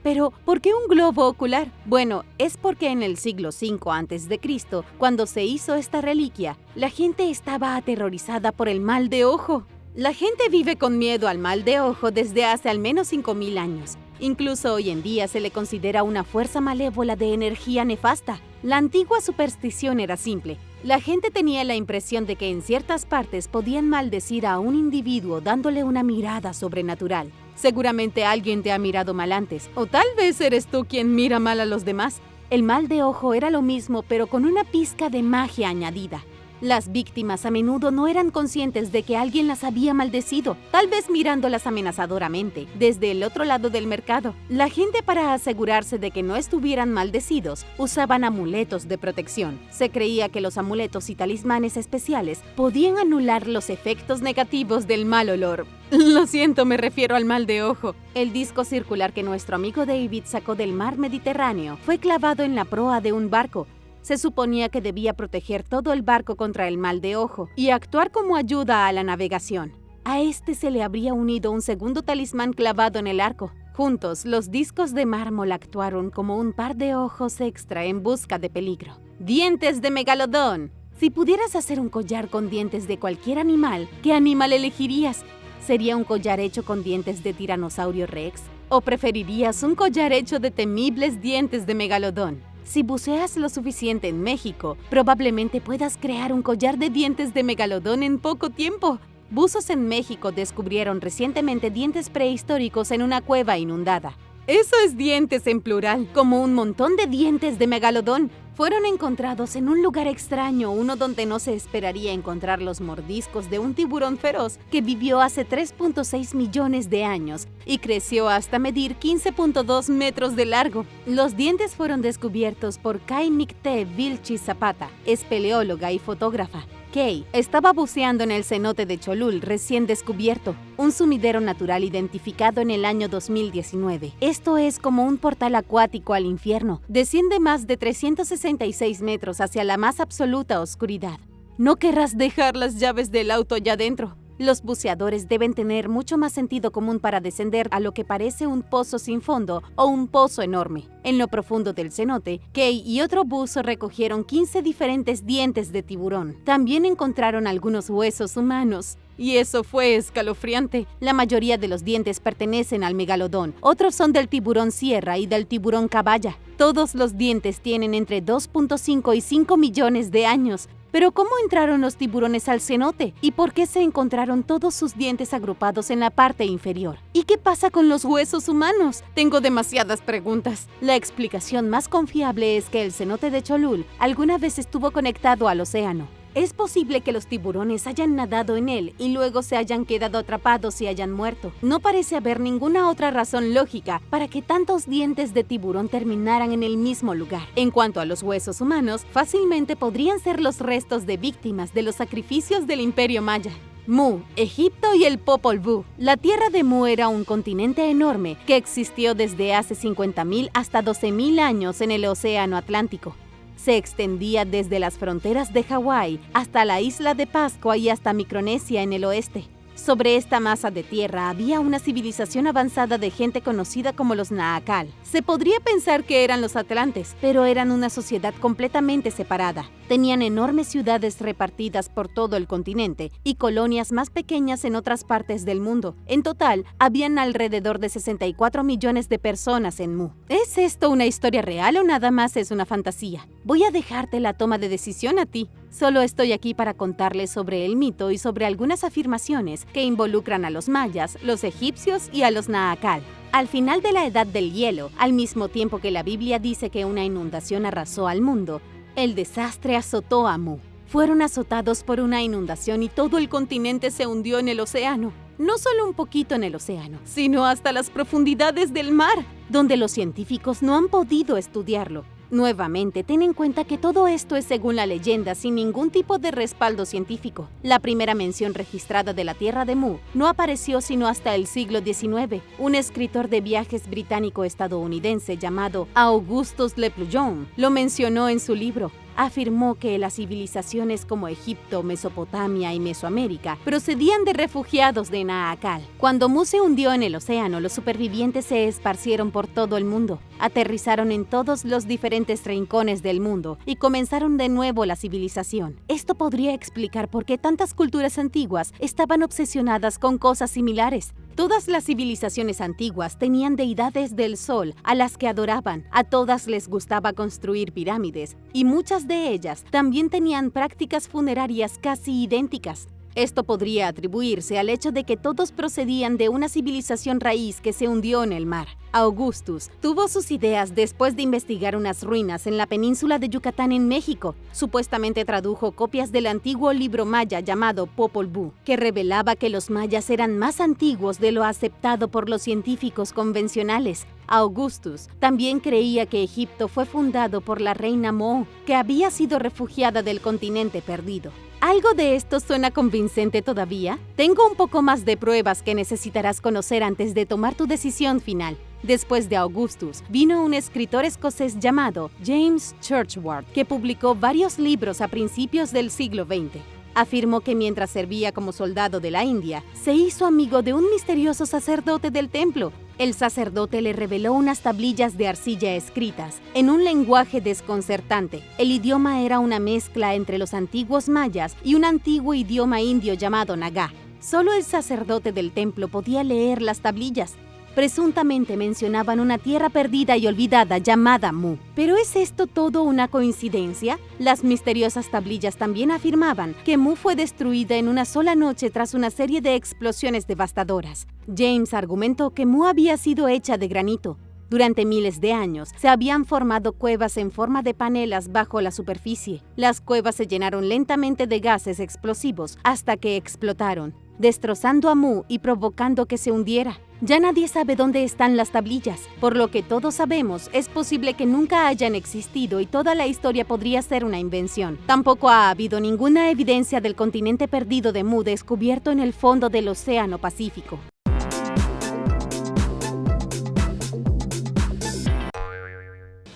Pero, ¿por qué un globo ocular? Bueno, es porque en el siglo V a.C., cuando se hizo esta reliquia, la gente estaba aterrorizada por el mal de ojo. La gente vive con miedo al mal de ojo desde hace al menos 5000 años. Incluso hoy en día se le considera una fuerza malévola de energía nefasta. La antigua superstición era simple. La gente tenía la impresión de que en ciertas partes podían maldecir a un individuo dándole una mirada sobrenatural. Seguramente alguien te ha mirado mal antes, o tal vez eres tú quien mira mal a los demás. El mal de ojo era lo mismo, pero con una pizca de magia añadida. Las víctimas a menudo no eran conscientes de que alguien las había maldecido, tal vez mirándolas amenazadoramente desde el otro lado del mercado. La gente, para asegurarse de que no estuvieran maldecidos, usaban amuletos de protección. Se creía que los amuletos y talismanes especiales podían anular los efectos negativos del mal olor. Lo siento, me refiero al mal de ojo. El disco circular que nuestro amigo David sacó del mar Mediterráneo fue clavado en la proa de un barco. Se suponía que debía proteger todo el barco contra el mal de ojo y actuar como ayuda a la navegación. A este se le habría unido un segundo talismán clavado en el arco. Juntos, los discos de mármol actuaron como un par de ojos extra en busca de peligro. Dientes de megalodón. Si pudieras hacer un collar con dientes de cualquier animal, ¿qué animal elegirías? ¿Sería un collar hecho con dientes de tiranosaurio rex? ¿O preferirías un collar hecho de temibles dientes de megalodón? Si buceas lo suficiente en México, probablemente puedas crear un collar de dientes de megalodón en poco tiempo. Buzos en México descubrieron recientemente dientes prehistóricos en una cueva inundada. Eso es dientes en plural, como un montón de dientes de megalodón. Fueron encontrados en un lugar extraño, uno donde no se esperaría encontrar los mordiscos de un tiburón feroz que vivió hace 3.6 millones de años y creció hasta medir 15.2 metros de largo. Los dientes fueron descubiertos por Kay Nicté Vilchis Zapata, espeleóloga y fotógrafa. Kay estaba buceando en el cenote de Cholul recién descubierto, un sumidero natural identificado en el año 2019. Esto es como un portal acuático al infierno. Desciende más de 366 metros hacia la más absoluta oscuridad. No querrás dejar las llaves del auto allá adentro. Los buceadores deben tener mucho más sentido común para descender a lo que parece un pozo sin fondo o un pozo enorme. En lo profundo del cenote, Kay y otro buzo recogieron 15 diferentes dientes de tiburón. También encontraron algunos huesos humanos. Y eso fue escalofriante. La mayoría de los dientes pertenecen al megalodón. Otros son del tiburón sierra y del tiburón caballa. Todos los dientes tienen entre 2.5 y 5 millones de años. Pero ¿cómo entraron los tiburones al cenote? ¿Y por qué se encontraron todos sus dientes agrupados en la parte inferior? ¿Y qué pasa con los huesos humanos? Tengo demasiadas preguntas. La explicación más confiable es que el cenote de Cholul alguna vez estuvo conectado al océano. Es posible que los tiburones hayan nadado en él y luego se hayan quedado atrapados y hayan muerto. No parece haber ninguna otra razón lógica para que tantos dientes de tiburón terminaran en el mismo lugar. En cuanto a los huesos humanos, fácilmente podrían ser los restos de víctimas de los sacrificios del Imperio Maya. Mu, Egipto y el Popol Vuh. La tierra de Mu era un continente enorme que existió desde hace 50.000 hasta 12.000 años en el Océano Atlántico. Se extendía desde las fronteras de Hawái hasta la isla de Pascua y hasta Micronesia en el oeste. Sobre esta masa de tierra había una civilización avanzada de gente conocida como los Naacal. Se podría pensar que eran los atlantes, pero eran una sociedad completamente separada. Tenían enormes ciudades repartidas por todo el continente y colonias más pequeñas en otras partes del mundo. En total, habían alrededor de 64 millones de personas en Mu. ¿Es esto una historia real o nada más es una fantasía? Voy a dejarte la toma de decisión a ti. Solo estoy aquí para contarles sobre el mito y sobre algunas afirmaciones que involucran a los mayas, los egipcios y a los Naacal. Al final de la Edad del Hielo, al mismo tiempo que la Biblia dice que una inundación arrasó al mundo, el desastre azotó a Mu. Fueron azotados por una inundación y todo el continente se hundió en el océano. No solo un poquito en el océano, sino hasta las profundidades del mar, donde los científicos no han podido estudiarlo. Nuevamente, ten en cuenta que todo esto es según la leyenda, sin ningún tipo de respaldo científico. La primera mención registrada de la tierra de Mu no apareció sino hasta el siglo XIX. Un escritor de viajes británico-estadounidense llamado Augustus Le Plongeon lo mencionó en su libro. Afirmó que las civilizaciones como Egipto, Mesopotamia y Mesoamérica procedían de refugiados de Naacal. Cuando Mu se hundió en el océano, los supervivientes se esparcieron por todo el mundo, aterrizaron en todos los diferentes rincones del mundo y comenzaron de nuevo la civilización. Esto podría explicar por qué tantas culturas antiguas estaban obsesionadas con cosas similares. Todas las civilizaciones antiguas tenían deidades del sol a las que adoraban, a todas les gustaba construir pirámides, y muchas de ellas también tenían prácticas funerarias casi idénticas. Esto podría atribuirse al hecho de que todos procedían de una civilización raíz que se hundió en el mar. Augustus tuvo sus ideas después de investigar unas ruinas en la península de Yucatán en México. Supuestamente tradujo copias del antiguo libro maya llamado Popol Vuh, que revelaba que los mayas eran más antiguos de lo aceptado por los científicos convencionales. Augustus también creía que Egipto fue fundado por la reina Mo, que había sido refugiada del continente perdido. ¿Algo de esto suena convincente todavía? Tengo un poco más de pruebas que necesitarás conocer antes de tomar tu decisión final. Después de Augustus, vino un escritor escocés llamado James Churchward, que publicó varios libros a principios del siglo XX. Afirmó que mientras servía como soldado de la India, se hizo amigo de un misterioso sacerdote del templo. El sacerdote le reveló unas tablillas de arcilla escritas en un lenguaje desconcertante. El idioma era una mezcla entre los antiguos mayas y un antiguo idioma indio llamado Naga. Solo el sacerdote del templo podía leer las tablillas. Presuntamente mencionaban una tierra perdida y olvidada llamada Mu. ¿Pero es esto todo una coincidencia? Las misteriosas tablillas también afirmaban que Mu fue destruida en una sola noche tras una serie de explosiones devastadoras. James argumentó que Mu había sido hecha de granito. Durante miles de años, se habían formado cuevas en forma de panelas bajo la superficie. Las cuevas se llenaron lentamente de gases explosivos hasta que explotaron, destrozando a Mu y provocando que se hundiera. Ya nadie sabe dónde están las tablillas. Por lo que todos sabemos, es posible que nunca hayan existido y toda la historia podría ser una invención. Tampoco ha habido ninguna evidencia del continente perdido de Mu descubierto en el fondo del Océano Pacífico.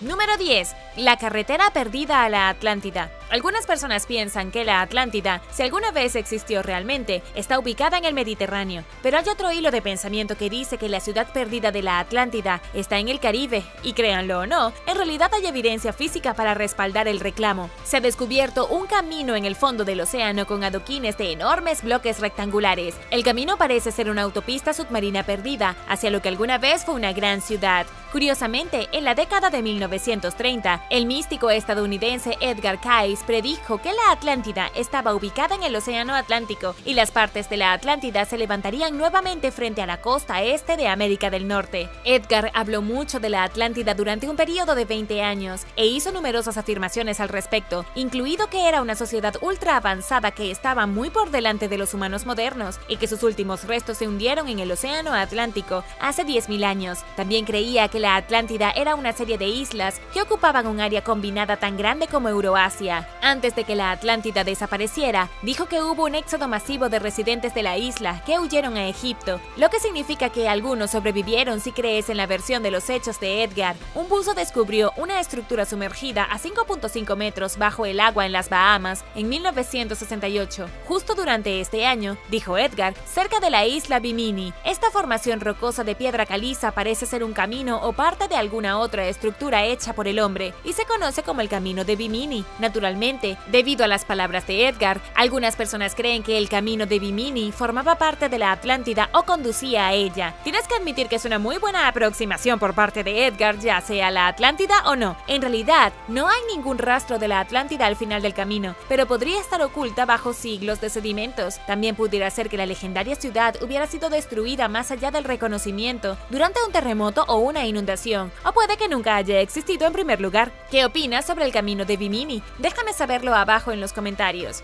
Número 10. La carretera perdida a la Atlántida. Algunas personas piensan que la Atlántida, si alguna vez existió realmente, está ubicada en el Mediterráneo, pero hay otro hilo de pensamiento que dice que la ciudad perdida de la Atlántida está en el Caribe, y créanlo o no, en realidad hay evidencia física para respaldar el reclamo. Se ha descubierto un camino en el fondo del océano con adoquines de enormes bloques rectangulares. El camino parece ser una autopista submarina perdida hacia lo que alguna vez fue una gran ciudad. Curiosamente, en la década de 1930, el místico estadounidense Edgar Cayce Lewis predijo que la Atlántida estaba ubicada en el Océano Atlántico y las partes de la Atlántida se levantarían nuevamente frente a la costa este de América del Norte. Edgar habló mucho de la Atlántida durante un periodo de 20 años e hizo numerosas afirmaciones al respecto, incluido que era una sociedad ultra avanzada que estaba muy por delante de los humanos modernos y que sus últimos restos se hundieron en el Océano Atlántico hace 10.000 años. También creía que la Atlántida era una serie de islas que ocupaban un área combinada tan grande como Euroasia. Antes de que la Atlántida desapareciera, dijo que hubo un éxodo masivo de residentes de la isla que huyeron a Egipto, lo que significa que algunos sobrevivieron si crees en la versión de los hechos de Edgar. Un buzo descubrió una estructura sumergida a 5.5 metros bajo el agua en las Bahamas en 1968. Justo durante este año, dijo Edgar, cerca de la isla Bimini. Esta formación rocosa de piedra caliza parece ser un camino o parte de alguna otra estructura hecha por el hombre y se conoce como el Camino de Bimini. Naturalmente, debido a las palabras de Edgar, algunas personas creen que el Camino de Bimini formaba parte de la Atlántida o conducía a ella. Tienes que admitir que es una muy buena aproximación por parte de Edgar, ya sea la Atlántida o no. En realidad, no hay ningún rastro de la Atlántida al final del camino, pero podría estar oculta bajo siglos de sedimentos. También pudiera ser que la legendaria ciudad hubiera sido destruida más allá del reconocimiento durante un terremoto o una inundación, o puede que nunca haya existido en primer lugar. ¿Qué opinas sobre el Camino de Bimini? Déjame saberlo abajo en los comentarios.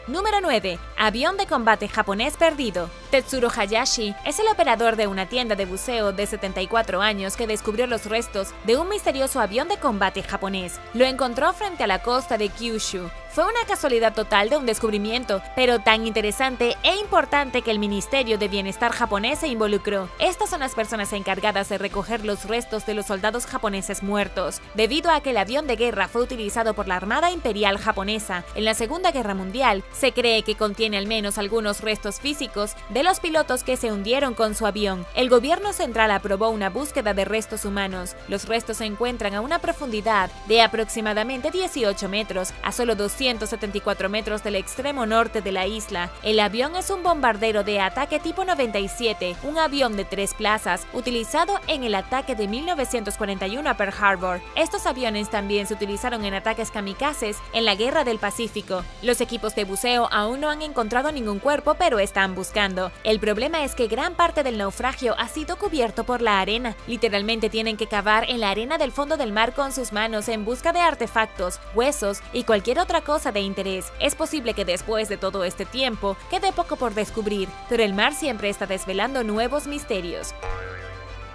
Número 9. Avión de combate japonés perdido. Tetsuro Hayashi es el operador de una tienda de buceo de 74 años que descubrió los restos de un misterioso avión de combate japonés. Lo encontró frente a la costa de Kyushu. Fue una casualidad total de un descubrimiento, pero tan interesante e importante que el Ministerio de Bienestar japonés se involucró. Estas son las personas encargadas de recoger los restos de los soldados japoneses muertos, debido a que el avión de guerra fue utilizado por la Armada Imperial japonesa en la Segunda Guerra Mundial. Se cree que contiene al menos algunos restos físicos de los pilotos que se hundieron con su avión. El gobierno central aprobó una búsqueda de restos humanos. Los restos se encuentran a una profundidad de aproximadamente 18 metros, a solo 274 metros del extremo norte de la isla. El avión es un bombardero de ataque tipo 97, un avión de 3 plazas, utilizado en el ataque de 1941 a Pearl Harbor. Estos aviones también se utilizaron en ataques kamikazes en la Guerra del Pacífico. Los equipos de buceo aún no han encontrado ningún cuerpo, pero están buscando. El problema es que gran parte del naufragio ha sido cubierto por la arena. Literalmente tienen que cavar en la arena del fondo del mar con sus manos en busca de artefactos, huesos y cualquier otra cosa de interés. Es posible que después de todo este tiempo quede poco por descubrir, pero el mar siempre está desvelando nuevos misterios.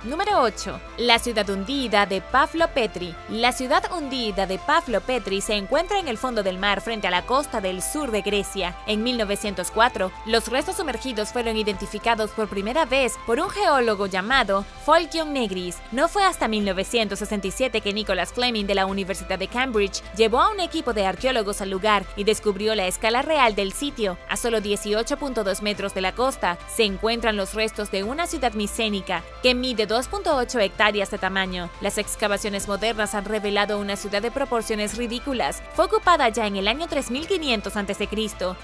Número 8. La ciudad hundida de Pavlo Petri. La ciudad hundida de Pavlo Petri se encuentra en el fondo del mar frente a la costa del sur de Grecia. En 1904, los restos sumergidos fueron identificados por primera vez por un geólogo llamado Folgion Negris. No fue hasta 1967 que Nicholas Fleming de la Universidad de Cambridge llevó a un equipo de arqueólogos al lugar y descubrió la escala real del sitio. A solo 18.2 metros de la costa se encuentran los restos de una ciudad micénica que mide 2.8 hectáreas de tamaño. Las excavaciones modernas han revelado una ciudad de proporciones ridículas. Fue ocupada ya en el año 3500 a.C.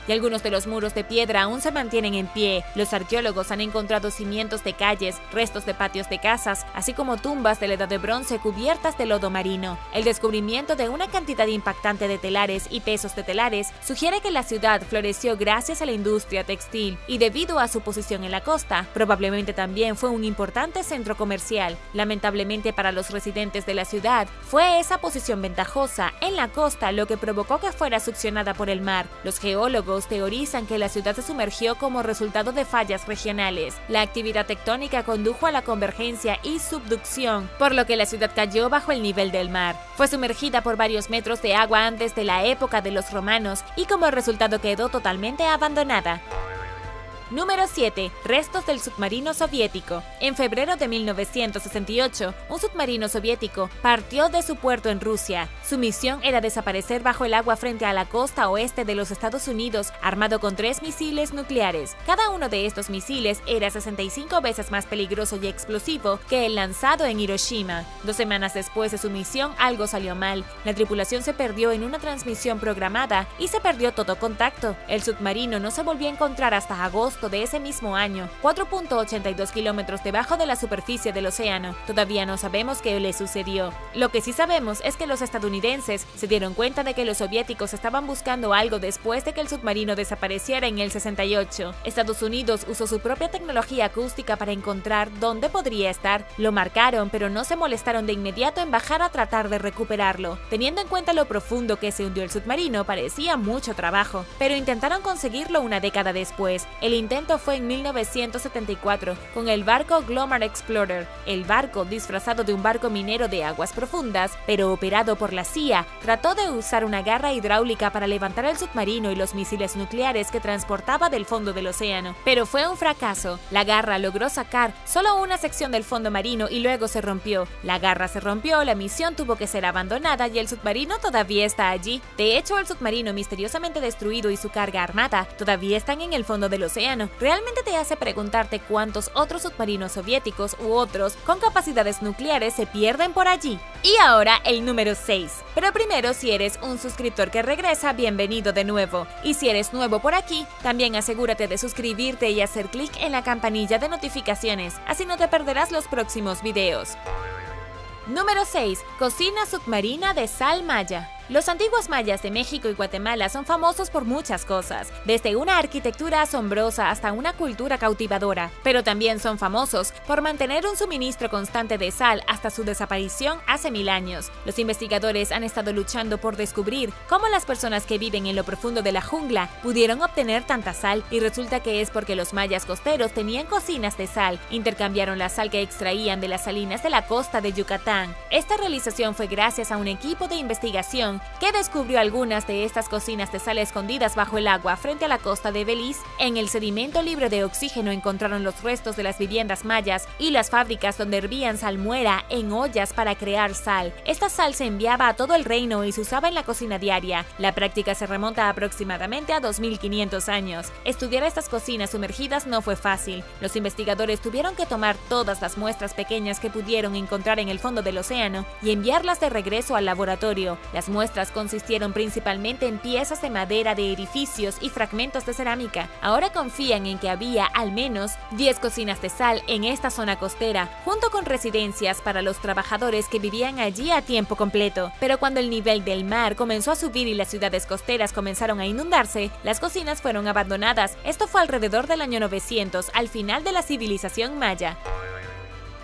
y algunos de los muros de piedra aún se mantienen en pie. Los arqueólogos han encontrado cimientos de calles, restos de patios de casas, así como tumbas de la Edad de Bronce cubiertas de lodo marino. El descubrimiento de una cantidad impactante de telares y pesos de telares sugiere que la ciudad floreció gracias a la industria textil y debido a su posición en la costa, probablemente también fue un importante centro comercial. Lamentablemente para los residentes de la ciudad, fue esa posición ventajosa en la costa lo que provocó que fuera succionada por el mar. Los geólogos teorizan que la ciudad se sumergió como resultado de fallas regionales. La actividad tectónica condujo a la convergencia y subducción, por lo que la ciudad cayó bajo el nivel del mar. Fue sumergida por varios metros de agua antes de la época de los romanos y como resultado quedó totalmente abandonada. Número 7. Restos del submarino soviético. En febrero de 1968, un submarino soviético partió de su puerto en Rusia. Su misión era desaparecer bajo el agua frente a la costa oeste de los Estados Unidos, armado con 3 misiles nucleares. Cada uno de estos misiles era 65 veces más peligroso y explosivo que el lanzado en Hiroshima. 2 semanas después de su misión, algo salió mal. La tripulación se perdió en una transmisión programada y se perdió todo contacto. El submarino no se volvió a encontrar hasta agosto agosto de ese mismo año, 4.82 kilómetros debajo de la superficie del océano. Todavía no sabemos qué le sucedió. Lo que sí sabemos es que los estadounidenses se dieron cuenta de que los soviéticos estaban buscando algo después de que el submarino desapareciera en el 68. Estados Unidos usó su propia tecnología acústica para encontrar dónde podría estar. Lo marcaron, pero no se molestaron de inmediato en bajar a tratar de recuperarlo. Teniendo en cuenta lo profundo que se hundió el submarino, parecía mucho trabajo, pero intentaron conseguirlo una década después. El intento fue en 1974, con el barco Glomar Explorer. El barco, disfrazado de un barco minero de aguas profundas, pero operado por la CIA, trató de usar una garra hidráulica para levantar el submarino y los misiles nucleares que transportaba del fondo del océano, pero fue un fracaso. La garra logró sacar solo una sección del fondo marino y luego se rompió. La garra se rompió, la misión tuvo que ser abandonada y el submarino todavía está allí. De hecho, el submarino misteriosamente destruido y su carga armada todavía están en el fondo del océano. Realmente te hace preguntarte cuántos otros submarinos soviéticos u otros con capacidades nucleares se pierden por allí. Y ahora el número 6. Pero primero, si eres un suscriptor que regresa, bienvenido de nuevo. Y si eres nuevo por aquí, también asegúrate de suscribirte y hacer clic en la campanilla de notificaciones, así no te perderás los próximos videos. Número 6. Cocina submarina de sal maya. Los antiguos mayas de México y Guatemala son famosos por muchas cosas, desde una arquitectura asombrosa hasta una cultura cautivadora, pero también son famosos por mantener un suministro constante de sal hasta su desaparición hace 1000 años. Los investigadores han estado luchando por descubrir cómo las personas que viven en lo profundo de la jungla pudieron obtener tanta sal, y resulta que es porque los mayas costeros tenían cocinas de sal, intercambiaron la sal que extraían de las salinas de la costa de Yucatán. Esta realización fue gracias a un equipo de investigación que descubrió algunas de estas cocinas de sal escondidas bajo el agua frente a la costa de Belice. En el sedimento libre de oxígeno encontraron los restos de las viviendas mayas y las fábricas donde hervían salmuera en ollas para crear sal. Esta sal se enviaba a todo el reino y se usaba en la cocina diaria. La práctica se remonta aproximadamente a 2500 años. Estudiar estas cocinas sumergidas no fue fácil. Los investigadores tuvieron que tomar todas las muestras pequeñas que pudieron encontrar en el fondo del océano y enviarlas de regreso al laboratorio. Las muestras consistieron principalmente en piezas de madera de edificios y fragmentos de cerámica. Ahora confían en que había al menos 10 cocinas de sal en esta zona costera, junto con residencias para los trabajadores que vivían allí a tiempo completo. Pero cuando el nivel del mar comenzó a subir y las ciudades costeras comenzaron a inundarse, las cocinas fueron abandonadas. Esto fue alrededor del año 900, al final de la civilización maya.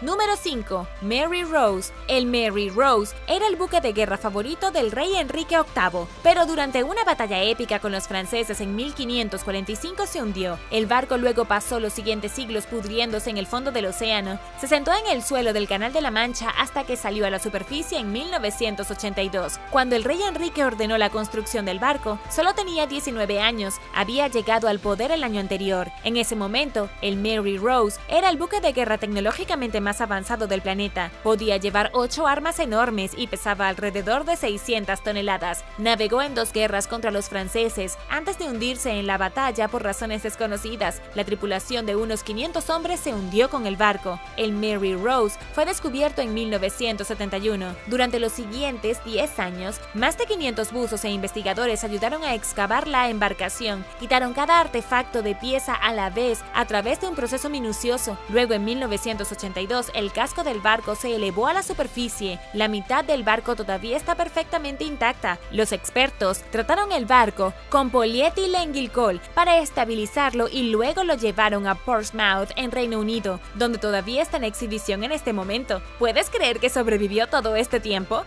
Número 5. Mary Rose. El Mary Rose era el buque de guerra favorito del rey Enrique VIII, pero durante una batalla épica con los franceses en 1545 se hundió. El barco luego pasó los siguientes siglos pudriéndose en el fondo del océano. Se sentó en el suelo del Canal de la Mancha hasta que salió a la superficie en 1982. Cuando el rey Enrique ordenó la construcción del barco, solo tenía 19 años, había llegado al poder el año anterior. En ese momento, el Mary Rose era el buque de guerra tecnológicamente más avanzado del planeta. Podía llevar 8 armas enormes y pesaba alrededor de 600 toneladas. Navegó en 2 guerras contra los franceses antes de hundirse en la batalla por razones desconocidas. La tripulación de unos 500 hombres se hundió con el barco. El Mary Rose fue descubierto en 1971. Durante los siguientes 10 años, más de 500 buzos e investigadores ayudaron a excavar la embarcación. Quitaron cada artefacto de pieza a la vez a través de un proceso minucioso. Luego, en 1982, el casco del barco se elevó a la superficie. La mitad del barco todavía está perfectamente intacta. Los expertos trataron el barco con polietilenglicol para estabilizarlo y luego lo llevaron a Portsmouth, en Reino Unido, donde todavía está en exhibición en este momento. ¿Puedes creer que sobrevivió todo este tiempo?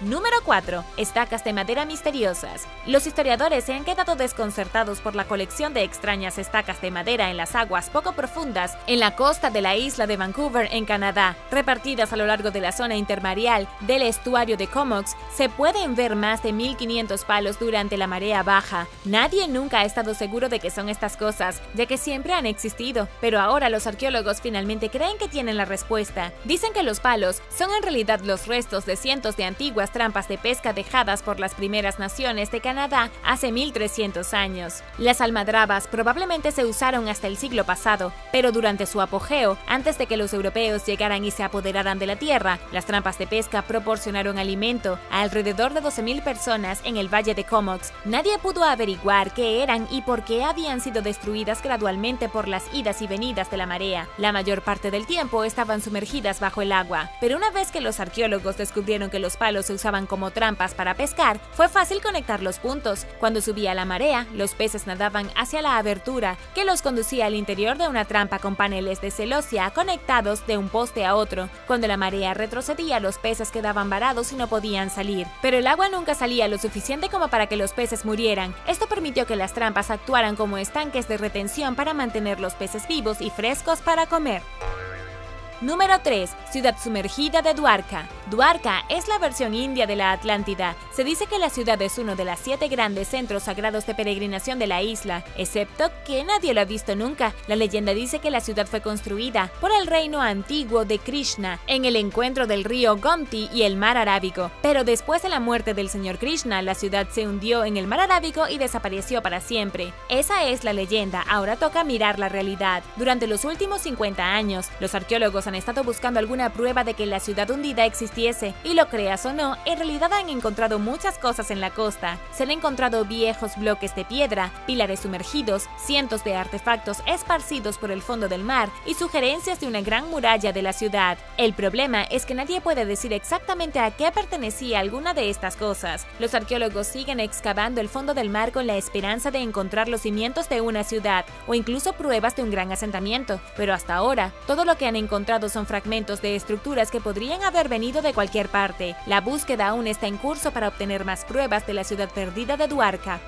Número 4. Estacas de madera misteriosas. Los historiadores se han quedado desconcertados por la colección de extrañas estacas de madera en las aguas poco profundas en la costa de la isla de Vancouver, en Canadá. Repartidas a lo largo de la zona intermareal del estuario de Comox, se pueden ver más de 1500 palos durante la marea baja. Nadie nunca ha estado seguro de qué son estas cosas, ya que siempre han existido, pero ahora los arqueólogos finalmente creen que tienen la respuesta. Dicen que los palos son en realidad los restos de cientos de antiguas antiguas trampas de pesca dejadas por las primeras naciones de Canadá hace 1300 años. Las almadrabas probablemente se usaron hasta el siglo pasado, pero durante su apogeo, antes de que los europeos llegaran y se apoderaran de la tierra, las trampas de pesca proporcionaron alimento a alrededor de 12,000 personas en el Valle de Comox. Nadie pudo averiguar qué eran y por qué habían sido destruidas gradualmente por las idas y venidas de la marea. La mayor parte del tiempo estaban sumergidas bajo el agua, pero una vez que los arqueólogos descubrieron que los palos se usaban como trampas para pescar, fue fácil conectar los puntos. Cuando subía la marea, los peces nadaban hacia la abertura que los conducía al interior de una trampa con paneles de celosia conectados de un poste a otro. Cuando la marea retrocedía, los peces quedaban varados y no podían salir. Pero el agua nunca salía lo suficiente como para que los peces murieran. Esto permitió que las trampas actuaran como estanques de retención para mantener los peces vivos y frescos para comer. Número 3. Ciudad sumergida de Dwarka. Dwarka es la versión india de la Atlántida. Se dice que la ciudad es uno de los 7 grandes centros sagrados de peregrinación de la isla, excepto que nadie lo ha visto nunca. La leyenda dice que la ciudad fue construida por el reino antiguo de Krishna en el encuentro del río Gomti y el mar Arábigo. Pero después de la muerte del señor Krishna, la ciudad se hundió en el mar Arábigo y desapareció para siempre. Esa es la leyenda, ahora toca mirar la realidad. Durante los últimos 50 años, los arqueólogos han estado buscando alguna prueba de que la ciudad hundida existiese, y lo creas o no, en realidad han encontrado muchas cosas en la costa. Se han encontrado viejos bloques de piedra, pilares sumergidos, cientos de artefactos esparcidos por el fondo del mar y sugerencias de una gran muralla de la ciudad. El problema es que nadie puede decir exactamente a qué pertenecía alguna de estas cosas. Los arqueólogos siguen excavando el fondo del mar con la esperanza de encontrar los cimientos de una ciudad o incluso pruebas de un gran asentamiento, pero hasta ahora todo lo que han encontrado son fragmentos de estructuras que podrían haber venido de cualquier parte. La búsqueda aún está en curso para obtener más pruebas de la ciudad perdida de Dwarka.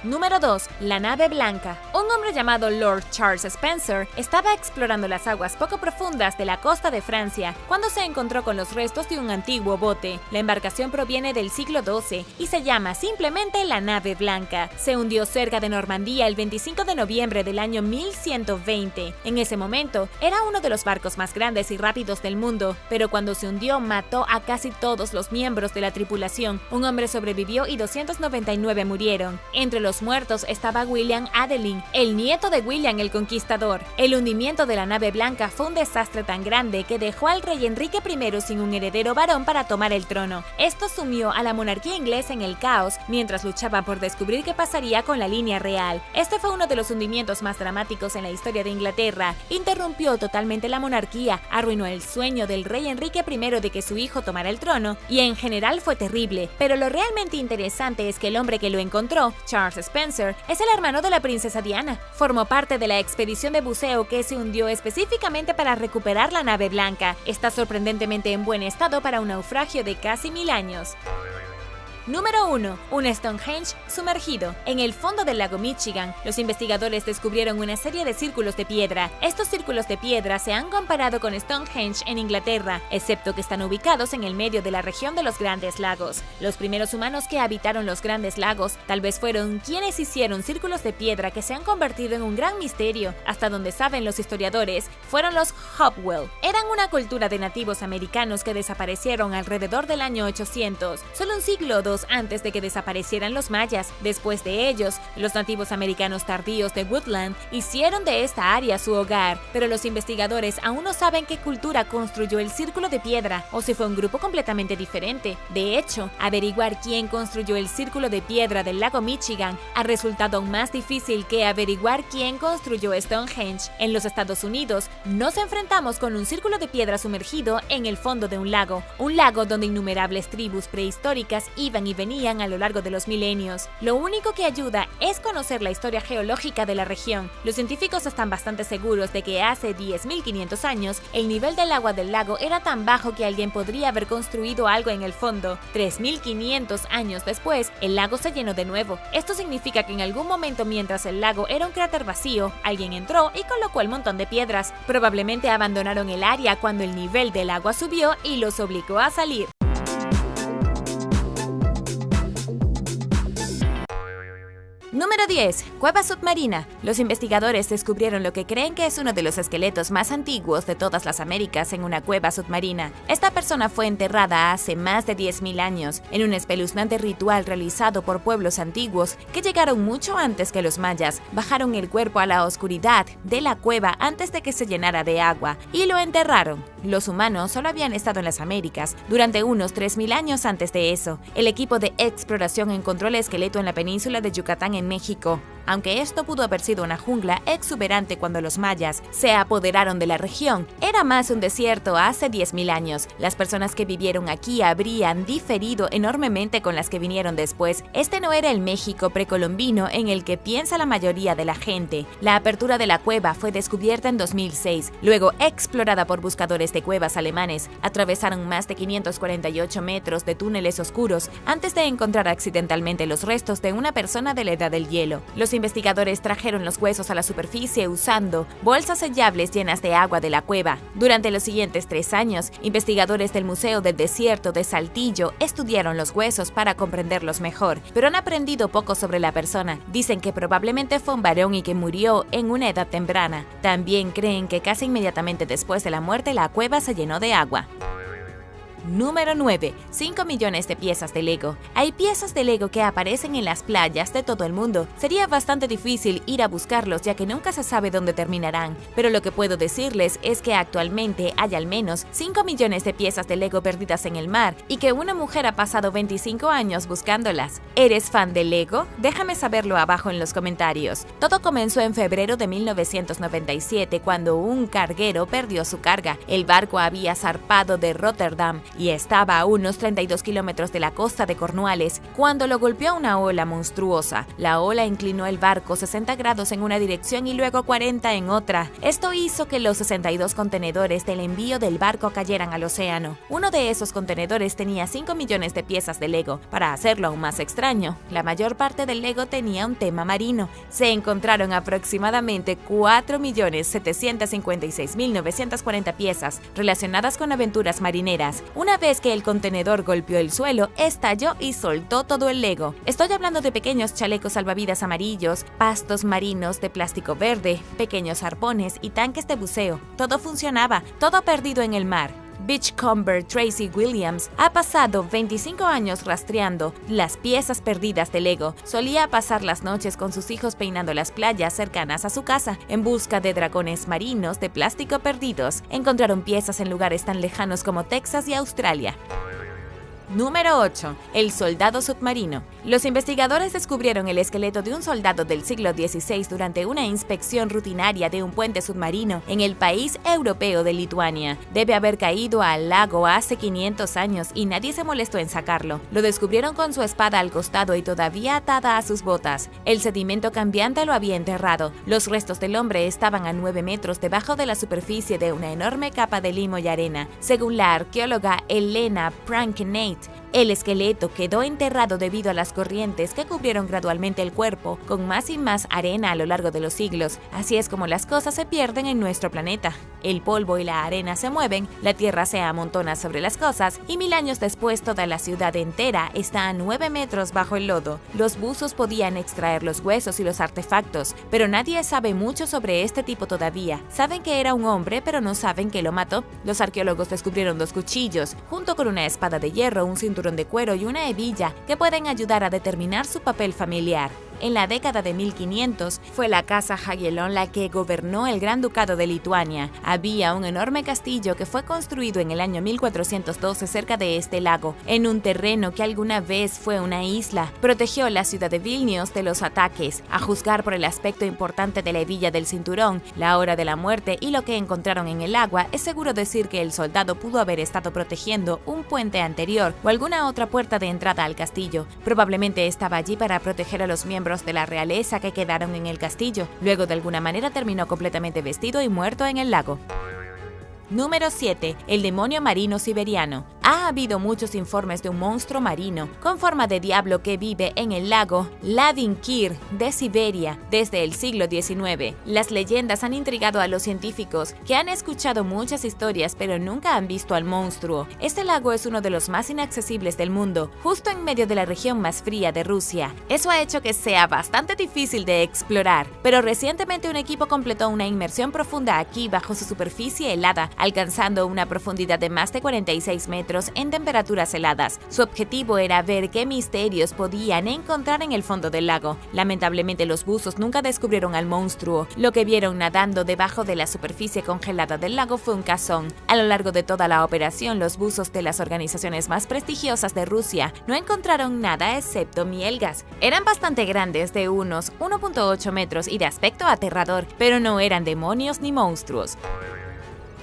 Número 2. La nave blanca. Un hombre llamado Lord Charles Spencer estaba explorando las aguas poco profundas de la costa de Francia cuando se encontró con los restos de un antiguo bote. La embarcación proviene del siglo XII y se llama simplemente la nave blanca. Se hundió cerca de Normandía el 25 de noviembre del año 1120. En ese momento, era uno de los barcos más grandes y rápidos del mundo, pero cuando se hundió mató a casi todos los miembros de la tripulación. Un hombre sobrevivió y 299 murieron. Entre los muertos estaba William Adelin, el nieto de William el Conquistador. El hundimiento de la nave blanca fue un desastre tan grande que dejó al rey Enrique I sin un heredero varón para tomar el trono. Esto sumió a la monarquía inglesa en el caos mientras luchaban por descubrir qué pasaría con la línea real. Este fue uno de los hundimientos más dramáticos en la historia de Inglaterra. Interrumpió totalmente la monarquía, arruinó el sueño del rey Enrique I de que su hijo tomara el trono y en general fue terrible. Pero lo realmente interesante es que el hombre que lo encontró, Charles Spencer, es el hermano de la princesa Diana. Formó parte de la expedición de buceo que se hundió específicamente para recuperar la nave blanca. Está sorprendentemente en buen estado para un naufragio de casi 1000 años. Número 1. Un Stonehenge sumergido. En el fondo del lago Michigan, los investigadores descubrieron una serie de círculos de piedra. Estos círculos de piedra se han comparado con Stonehenge en Inglaterra, excepto que están ubicados en el medio de la región de los Grandes Lagos. Los primeros humanos que habitaron los Grandes Lagos tal vez fueron quienes hicieron círculos de piedra que se han convertido en un gran misterio. Hasta donde saben los historiadores, fueron los Hopewell. Eran una cultura de nativos americanos que desaparecieron alrededor del año 800, solo un siglo o dos antes de que desaparecieran los mayas. Después de ellos, los nativos americanos tardíos de Woodland hicieron de esta área su hogar, pero los investigadores aún no saben qué cultura construyó el círculo de piedra o si fue un grupo completamente diferente. De hecho, averiguar quién construyó el círculo de piedra del lago Michigan ha resultado aún más difícil que averiguar quién construyó Stonehenge. En los Estados Unidos, nos enfrentamos con un círculo de piedra sumergido en el fondo de un lago donde innumerables tribus prehistóricas iban y venían a lo largo de los milenios. Lo único que ayuda es conocer la historia geológica de la región. Los científicos están bastante seguros de que hace 10.500 años el nivel del agua del lago era tan bajo que alguien podría haber construido algo en el fondo. 3.500 años después, el lago se llenó de nuevo. Esto significa que en algún momento mientras el lago era un cráter vacío, alguien entró y colocó el montón de piedras. Probablemente abandonaron el área cuando el nivel del agua subió y los obligó a salir. Número 10. Cueva submarina. Los investigadores descubrieron lo que creen que es uno de los esqueletos más antiguos de todas las Américas en una cueva submarina. Esta persona fue enterrada hace más de 10.000 años en un espeluznante ritual realizado por pueblos antiguos que llegaron mucho antes que los mayas. Bajaron el cuerpo a la oscuridad de la cueva antes de que se llenara de agua y lo enterraron. Los humanos solo habían estado en las Américas durante unos 3.000 años antes de eso. El equipo de exploración encontró el esqueleto en la península de Yucatán en México. Aunque esto pudo haber sido una jungla exuberante cuando los mayas se apoderaron de la región, era más un desierto hace 10.000 años. Las personas que vivieron aquí habrían diferido enormemente con las que vinieron después. Este no era el México precolombino en el que piensa la mayoría de la gente. La apertura de la cueva fue descubierta en 2006, luego explorada por buscadores de cuevas alemanes. Atravesaron más de 548 metros de túneles oscuros antes de encontrar accidentalmente los restos de una persona de la edad del hielo. Los investigadores trajeron los huesos a la superficie usando bolsas sellables llenas de agua de la cueva. Durante los siguientes 3 años, investigadores del Museo del Desierto de Saltillo estudiaron los huesos para comprenderlos mejor, pero han aprendido poco sobre la persona. Dicen que probablemente fue un varón y que murió en una edad temprana. También creen que casi inmediatamente después de la muerte la cueva se llenó de agua. Número 9. 5 millones de piezas de Lego. Hay piezas de Lego que aparecen en las playas de todo el mundo. Sería bastante difícil ir a buscarlos ya que nunca se sabe dónde terminarán. Pero lo que puedo decirles es que actualmente hay al menos 5 millones de piezas de Lego perdidas en el mar y que una mujer ha pasado 25 años buscándolas. ¿Eres fan de Lego? Déjame saberlo abajo en los comentarios. Todo comenzó en febrero de 1997 cuando un carguero perdió su carga. El barco había zarpado de Rotterdam y estaba a unos 32 kilómetros de la costa de Cornualles cuando lo golpeó una ola monstruosa. La ola inclinó el barco 60 grados en una dirección y luego 40 en otra. Esto hizo que los 62 contenedores del envío del barco cayeran al océano. Uno de esos contenedores tenía 5 millones de piezas de Lego. Para hacerlo aún más extraño, la mayor parte del Lego tenía un tema marino. Se encontraron aproximadamente 4.756.940 piezas relacionadas con aventuras marineras. Una vez que el contenedor golpeó el suelo, estalló y soltó todo el Lego. Estoy hablando de pequeños chalecos salvavidas amarillos, pastos marinos de plástico verde, pequeños arpones y tanques de buceo. Todo funcionaba, todo perdido en el mar. Beachcomber Tracy Williams ha pasado 25 años rastreando las piezas perdidas de Lego. Solía pasar las noches con sus hijos peinando las playas cercanas a su casa en busca de dragones marinos de plástico perdidos. Encontraron piezas en lugares tan lejanos como Texas y Australia. Número 8. El soldado submarino. Los investigadores descubrieron el esqueleto de un soldado del siglo XVI durante una inspección rutinaria de un puente submarino en el país europeo de Lituania. Debe haber caído al lago hace 500 años y nadie se molestó en sacarlo. Lo descubrieron con su espada al costado y todavía atada a sus botas. El sedimento cambiante lo había enterrado. Los restos del hombre estaban a 9 metros debajo de la superficie de una enorme capa de limo y arena. Según la arqueóloga Elena Prankenate, el esqueleto quedó enterrado debido a las corrientes que cubrieron gradualmente el cuerpo con más y más arena a lo largo de los siglos. Así es como las cosas se pierden en nuestro planeta. El polvo y la arena se mueven, la tierra se amontona sobre las cosas y 1000 años después toda la ciudad entera está a 9 metros bajo el lodo. Los buzos podían extraer los huesos y los artefactos, pero nadie sabe mucho sobre este tipo todavía. Saben que era un hombre, pero no saben que lo mató. Los arqueólogos descubrieron 2 cuchillos, junto con una espada de hierro, un cinturón de cuero y una hebilla que pueden ayudar a determinar su papel familiar. En la década de 1500 fue la casa Jagellón la que gobernó el Gran Ducado de Lituania. Había un enorme castillo que fue construido en el año 1412 cerca de este lago, en un terreno que alguna vez fue una isla. Protegió la ciudad de Vilnius de los ataques. A juzgar por el aspecto importante de la hebilla del cinturón, la hora de la muerte y lo que encontraron en el agua, es seguro decir que el soldado pudo haber estado protegiendo un puente anterior o alguna otra puerta de entrada al castillo. Probablemente estaba allí para proteger a los miembros de la realeza que quedaron en el castillo. Luego de alguna manera terminó completamente vestido y muerto en el lago. Número 7. El demonio marino siberiano. Ha habido muchos informes de un monstruo marino con forma de diablo que vive en el lago Ladinkir de Siberia desde el siglo XIX. Las leyendas han intrigado a los científicos, que han escuchado muchas historias pero nunca han visto al monstruo. Este lago es uno de los más inaccesibles del mundo, justo en medio de la región más fría de Rusia. Eso ha hecho que sea bastante difícil de explorar, pero recientemente un equipo completó una inmersión profunda aquí bajo su superficie helada, alcanzando una profundidad de más de 46 metros en temperaturas heladas. Su objetivo era ver qué misterios podían encontrar en el fondo del lago. Lamentablemente los buzos nunca descubrieron al monstruo. Lo que vieron nadando debajo de la superficie congelada del lago fue un cazón. A lo largo de toda la operación, los buzos de las organizaciones más prestigiosas de Rusia no encontraron nada excepto mielgas. Eran bastante grandes, de unos 1.8 metros y de aspecto aterrador, pero no eran demonios ni monstruos.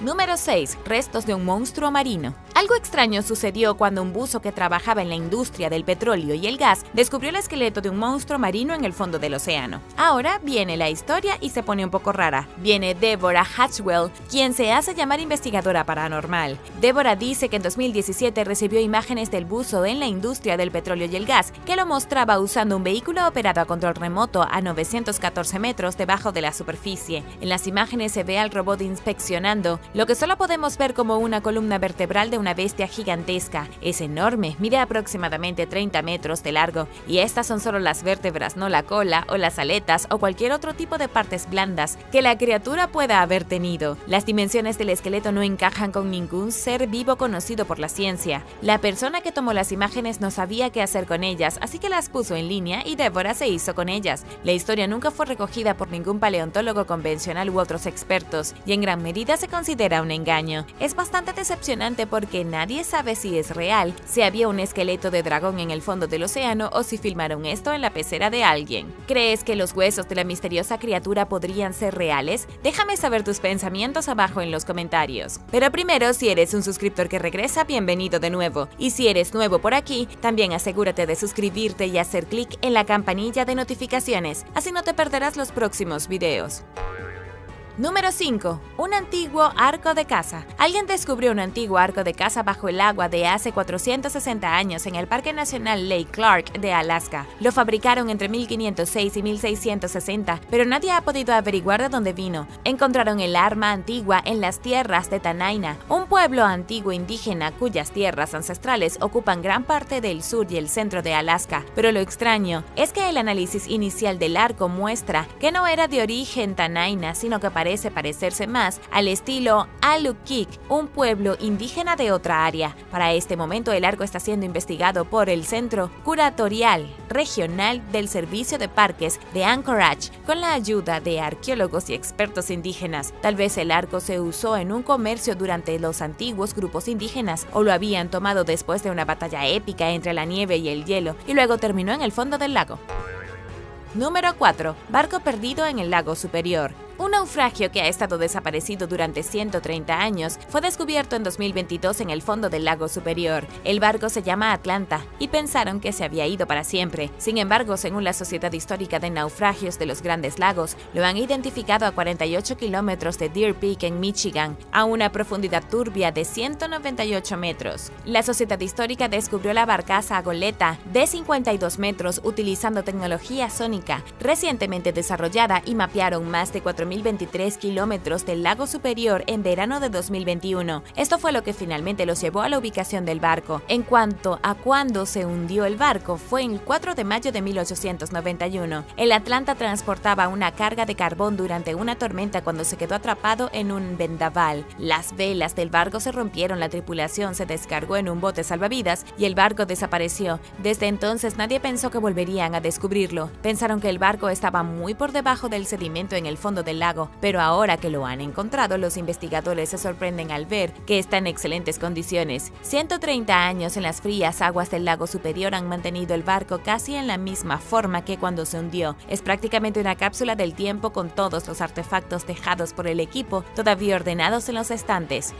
Número 6. Restos de un monstruo marino. Algo extraño sucedió cuando un buzo que trabajaba en la industria del petróleo y el gas descubrió el esqueleto de un monstruo marino en el fondo del océano. Ahora viene la historia y se pone un poco rara. Viene Deborah Hatchwell, quien se hace llamar investigadora paranormal. Deborah dice que en 2017 recibió imágenes del buzo en la industria del petróleo y el gas, que lo mostraba usando un vehículo operado a control remoto a 914 metros debajo de la superficie. En las imágenes se ve al robot inspeccionando lo que solo podemos ver como una columna vertebral de una bestia gigantesca. Es enorme, mide aproximadamente 30 metros de largo, y estas son solo las vértebras, no la cola o las aletas o cualquier otro tipo de partes blandas que la criatura pueda haber tenido. Las dimensiones del esqueleto no encajan con ningún ser vivo conocido por la ciencia. La persona que tomó las imágenes no sabía qué hacer con ellas, así que las puso en línea y Deborah se hizo con ellas. La historia nunca fue recogida por ningún paleontólogo convencional u otros expertos, y en gran medida se considera un engaño. Es bastante decepcionante porque nadie sabe si es real, si había un esqueleto de dragón en el fondo del océano o si filmaron esto en la pecera de alguien. ¿Crees que los huesos de la misteriosa criatura podrían ser reales? Déjame saber tus pensamientos abajo en los comentarios. Pero primero, si eres un suscriptor que regresa, bienvenido de nuevo. Y si eres nuevo por aquí, también asegúrate de suscribirte y hacer clic en la campanilla de notificaciones, así no te perderás los próximos videos. Número 5. Un antiguo arco de caza. Alguien descubrió un antiguo arco de caza bajo el agua de hace 460 años en el Parque Nacional Lake Clark de Alaska. Lo fabricaron entre 1506 y 1660, pero nadie ha podido averiguar de dónde vino. Encontraron el arma antigua en las tierras de Tanaina, un pueblo antiguo indígena cuyas tierras ancestrales ocupan gran parte del sur y el centro de Alaska. Pero lo extraño es que el análisis inicial del arco muestra que no era de origen Tanaina, sino que parece parecerse más al estilo Alukik, un pueblo indígena de otra área. Para este momento el arco está siendo investigado por el Centro Curatorial Regional del Servicio de Parques de Anchorage con la ayuda de arqueólogos y expertos indígenas. Tal vez el arco se usó en un comercio durante los antiguos grupos indígenas o lo habían tomado después de una batalla épica entre la nieve y el hielo y luego terminó en el fondo del lago. Número 4. Barco perdido en el lago Superior. Un naufragio que ha estado desaparecido durante 130 años fue descubierto en 2022 en el fondo del lago Superior. El barco se llama Atlanta y pensaron que se había ido para siempre. Sin embargo, según la Sociedad Histórica de Naufragios de los Grandes Lagos, lo han identificado a 48 kilómetros de Deer Peak en Michigan, a una profundidad turbia de 198 metros. La Sociedad Histórica descubrió la barcaza goleta de 52 metros utilizando tecnología sónica recientemente desarrollada y mapearon más de 4.023 kilómetros del lago Superior en verano de 2021. Esto fue lo que finalmente los llevó a la ubicación del barco. En cuanto a cuándo se hundió el barco, fue el 4 de mayo de 1891. El Atlanta transportaba una carga de carbón durante una tormenta cuando se quedó atrapado en un vendaval. Las velas del barco se rompieron, la tripulación se descargó en un bote salvavidas y el barco desapareció. Desde entonces nadie pensó que volverían a descubrirlo. Pensaron que el barco estaba muy por debajo del sedimento en el fondo del lago, pero ahora que lo han encontrado, los investigadores se sorprenden al ver que está en excelentes condiciones. 130 años en las frías aguas del lago Superior han mantenido el barco casi en la misma forma que cuando se hundió. Es prácticamente una cápsula del tiempo con todos los artefactos dejados por el equipo todavía ordenados en los estantes.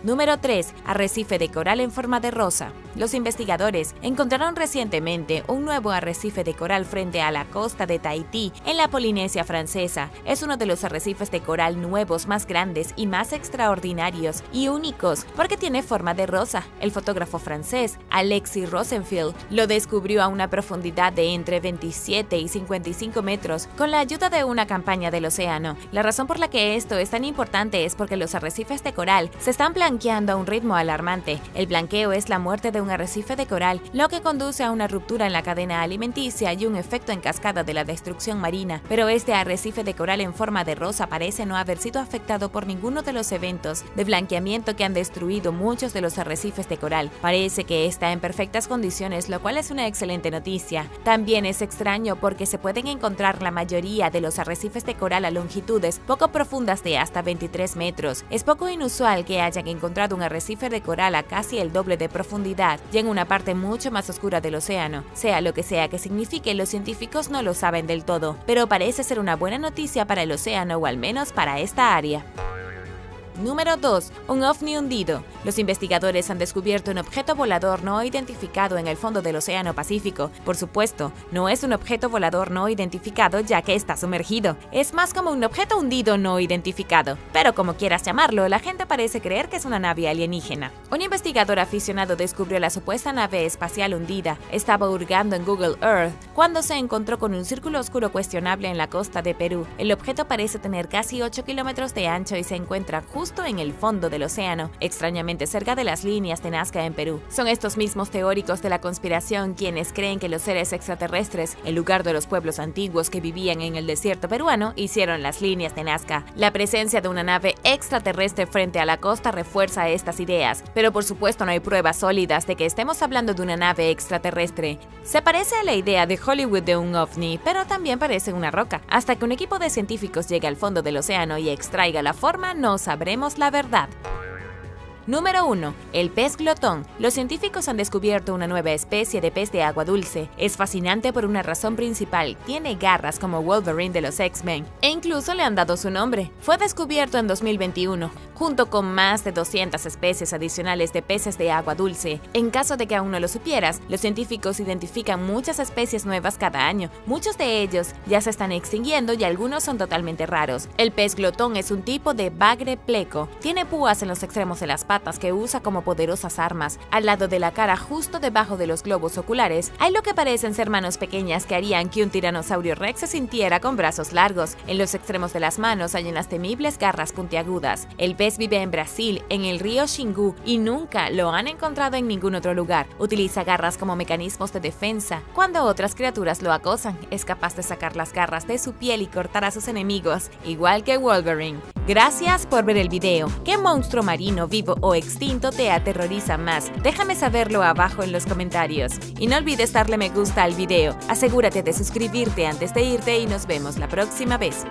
Número 3. Arrecife de coral en forma de rosa. Los investigadores encontraron recientemente un nuevo arrecife de coral frente a la costa de Tahití, en la Polinesia Francesa. Es uno de los arrecifes de coral nuevos más grandes y más extraordinarios y únicos porque tiene forma de rosa. El fotógrafo francés Alexis Rosenfeld lo descubrió a una profundidad de entre 27 y 55 metros con la ayuda de una campaña del océano. La razón por la que esto es tan importante es porque los arrecifes de coral se están blanqueando a un ritmo alarmante. El blanqueo es la muerte de un arrecife de coral, lo que conduce a una ruptura en la cadena alimenticia y un efecto en cascada de la destrucción marina. Pero este arrecife de coral en forma de rosa parece no haber sido afectado por ninguno de los eventos de blanqueamiento que han destruido muchos de los arrecifes de coral. Parece que está en perfectas condiciones, lo cual es una excelente noticia. También es extraño porque se pueden encontrar la mayoría de los arrecifes de coral a longitudes poco profundas de hasta 23 metros. Es poco inusual que hayan encontrado un arrecife de coral a casi el doble de profundidad y en una parte mucho más oscura del océano. Sea lo que sea que signifique, los científicos no lo saben del todo, pero parece ser una buena noticia para el océano o al menos para esta área. Número 2. Un ovni hundido. Los investigadores han descubierto un objeto volador no identificado en el fondo del Océano Pacífico. Por supuesto, no es un objeto volador no identificado ya que está sumergido. Es más como un objeto hundido no identificado. Pero como quieras llamarlo, la gente parece creer que es una nave alienígena. Un investigador aficionado descubrió la supuesta nave espacial hundida. Estaba hurgando en Google Earth cuando se encontró con un círculo oscuro cuestionable en la costa de Perú. El objeto parece tener casi 8 kilómetros de ancho y se encuentra justo en el fondo del océano, extrañamente cerca de las líneas de Nazca en Perú. Son estos mismos teóricos de la conspiración quienes creen que los seres extraterrestres, en lugar de los pueblos antiguos que vivían en el desierto peruano, hicieron las líneas de Nazca. La presencia de una nave extraterrestre frente a la costa refuerza estas ideas, pero por supuesto no hay pruebas sólidas de que estemos hablando de una nave extraterrestre. Se parece a la idea de Hollywood de un ovni, pero también parece una roca. Hasta que un equipo de científicos llegue al fondo del océano y extraiga la forma, no sabremos la verdad. Número 1. El pez glotón. Los científicos han descubierto una nueva especie de pez de agua dulce. Es fascinante por una razón principal. Tiene garras como Wolverine de los X-Men e incluso le han dado su nombre. Fue descubierto en 2021, junto con más de 200 especies adicionales de peces de agua dulce. En caso de que aún no lo supieras, los científicos identifican muchas especies nuevas cada año. Muchos de ellos ya se están extinguiendo y algunos son totalmente raros. El pez glotón es un tipo de bagre pleco. Tiene púas en los extremos de las patas que usa como poderosas armas. Al lado de la cara, justo debajo de los globos oculares, hay lo que parecen ser manos pequeñas que harían que un tiranosaurio rex se sintiera con brazos largos. En los extremos de las manos hay unas temibles garras puntiagudas. El pez vive en Brasil, en el río Xingu, y nunca lo han encontrado en ningún otro lugar. Utiliza garras como mecanismos de defensa. Cuando otras criaturas lo acosan, es capaz de sacar las garras de su piel y cortar a sus enemigos, igual que Wolverine. Gracias por ver el video. ¿Qué monstruo marino, vivo o extinto te aterroriza más? Déjame saberlo abajo en los comentarios. Y no olvides darle me gusta al video. Asegúrate de suscribirte antes de irte y nos vemos la próxima vez.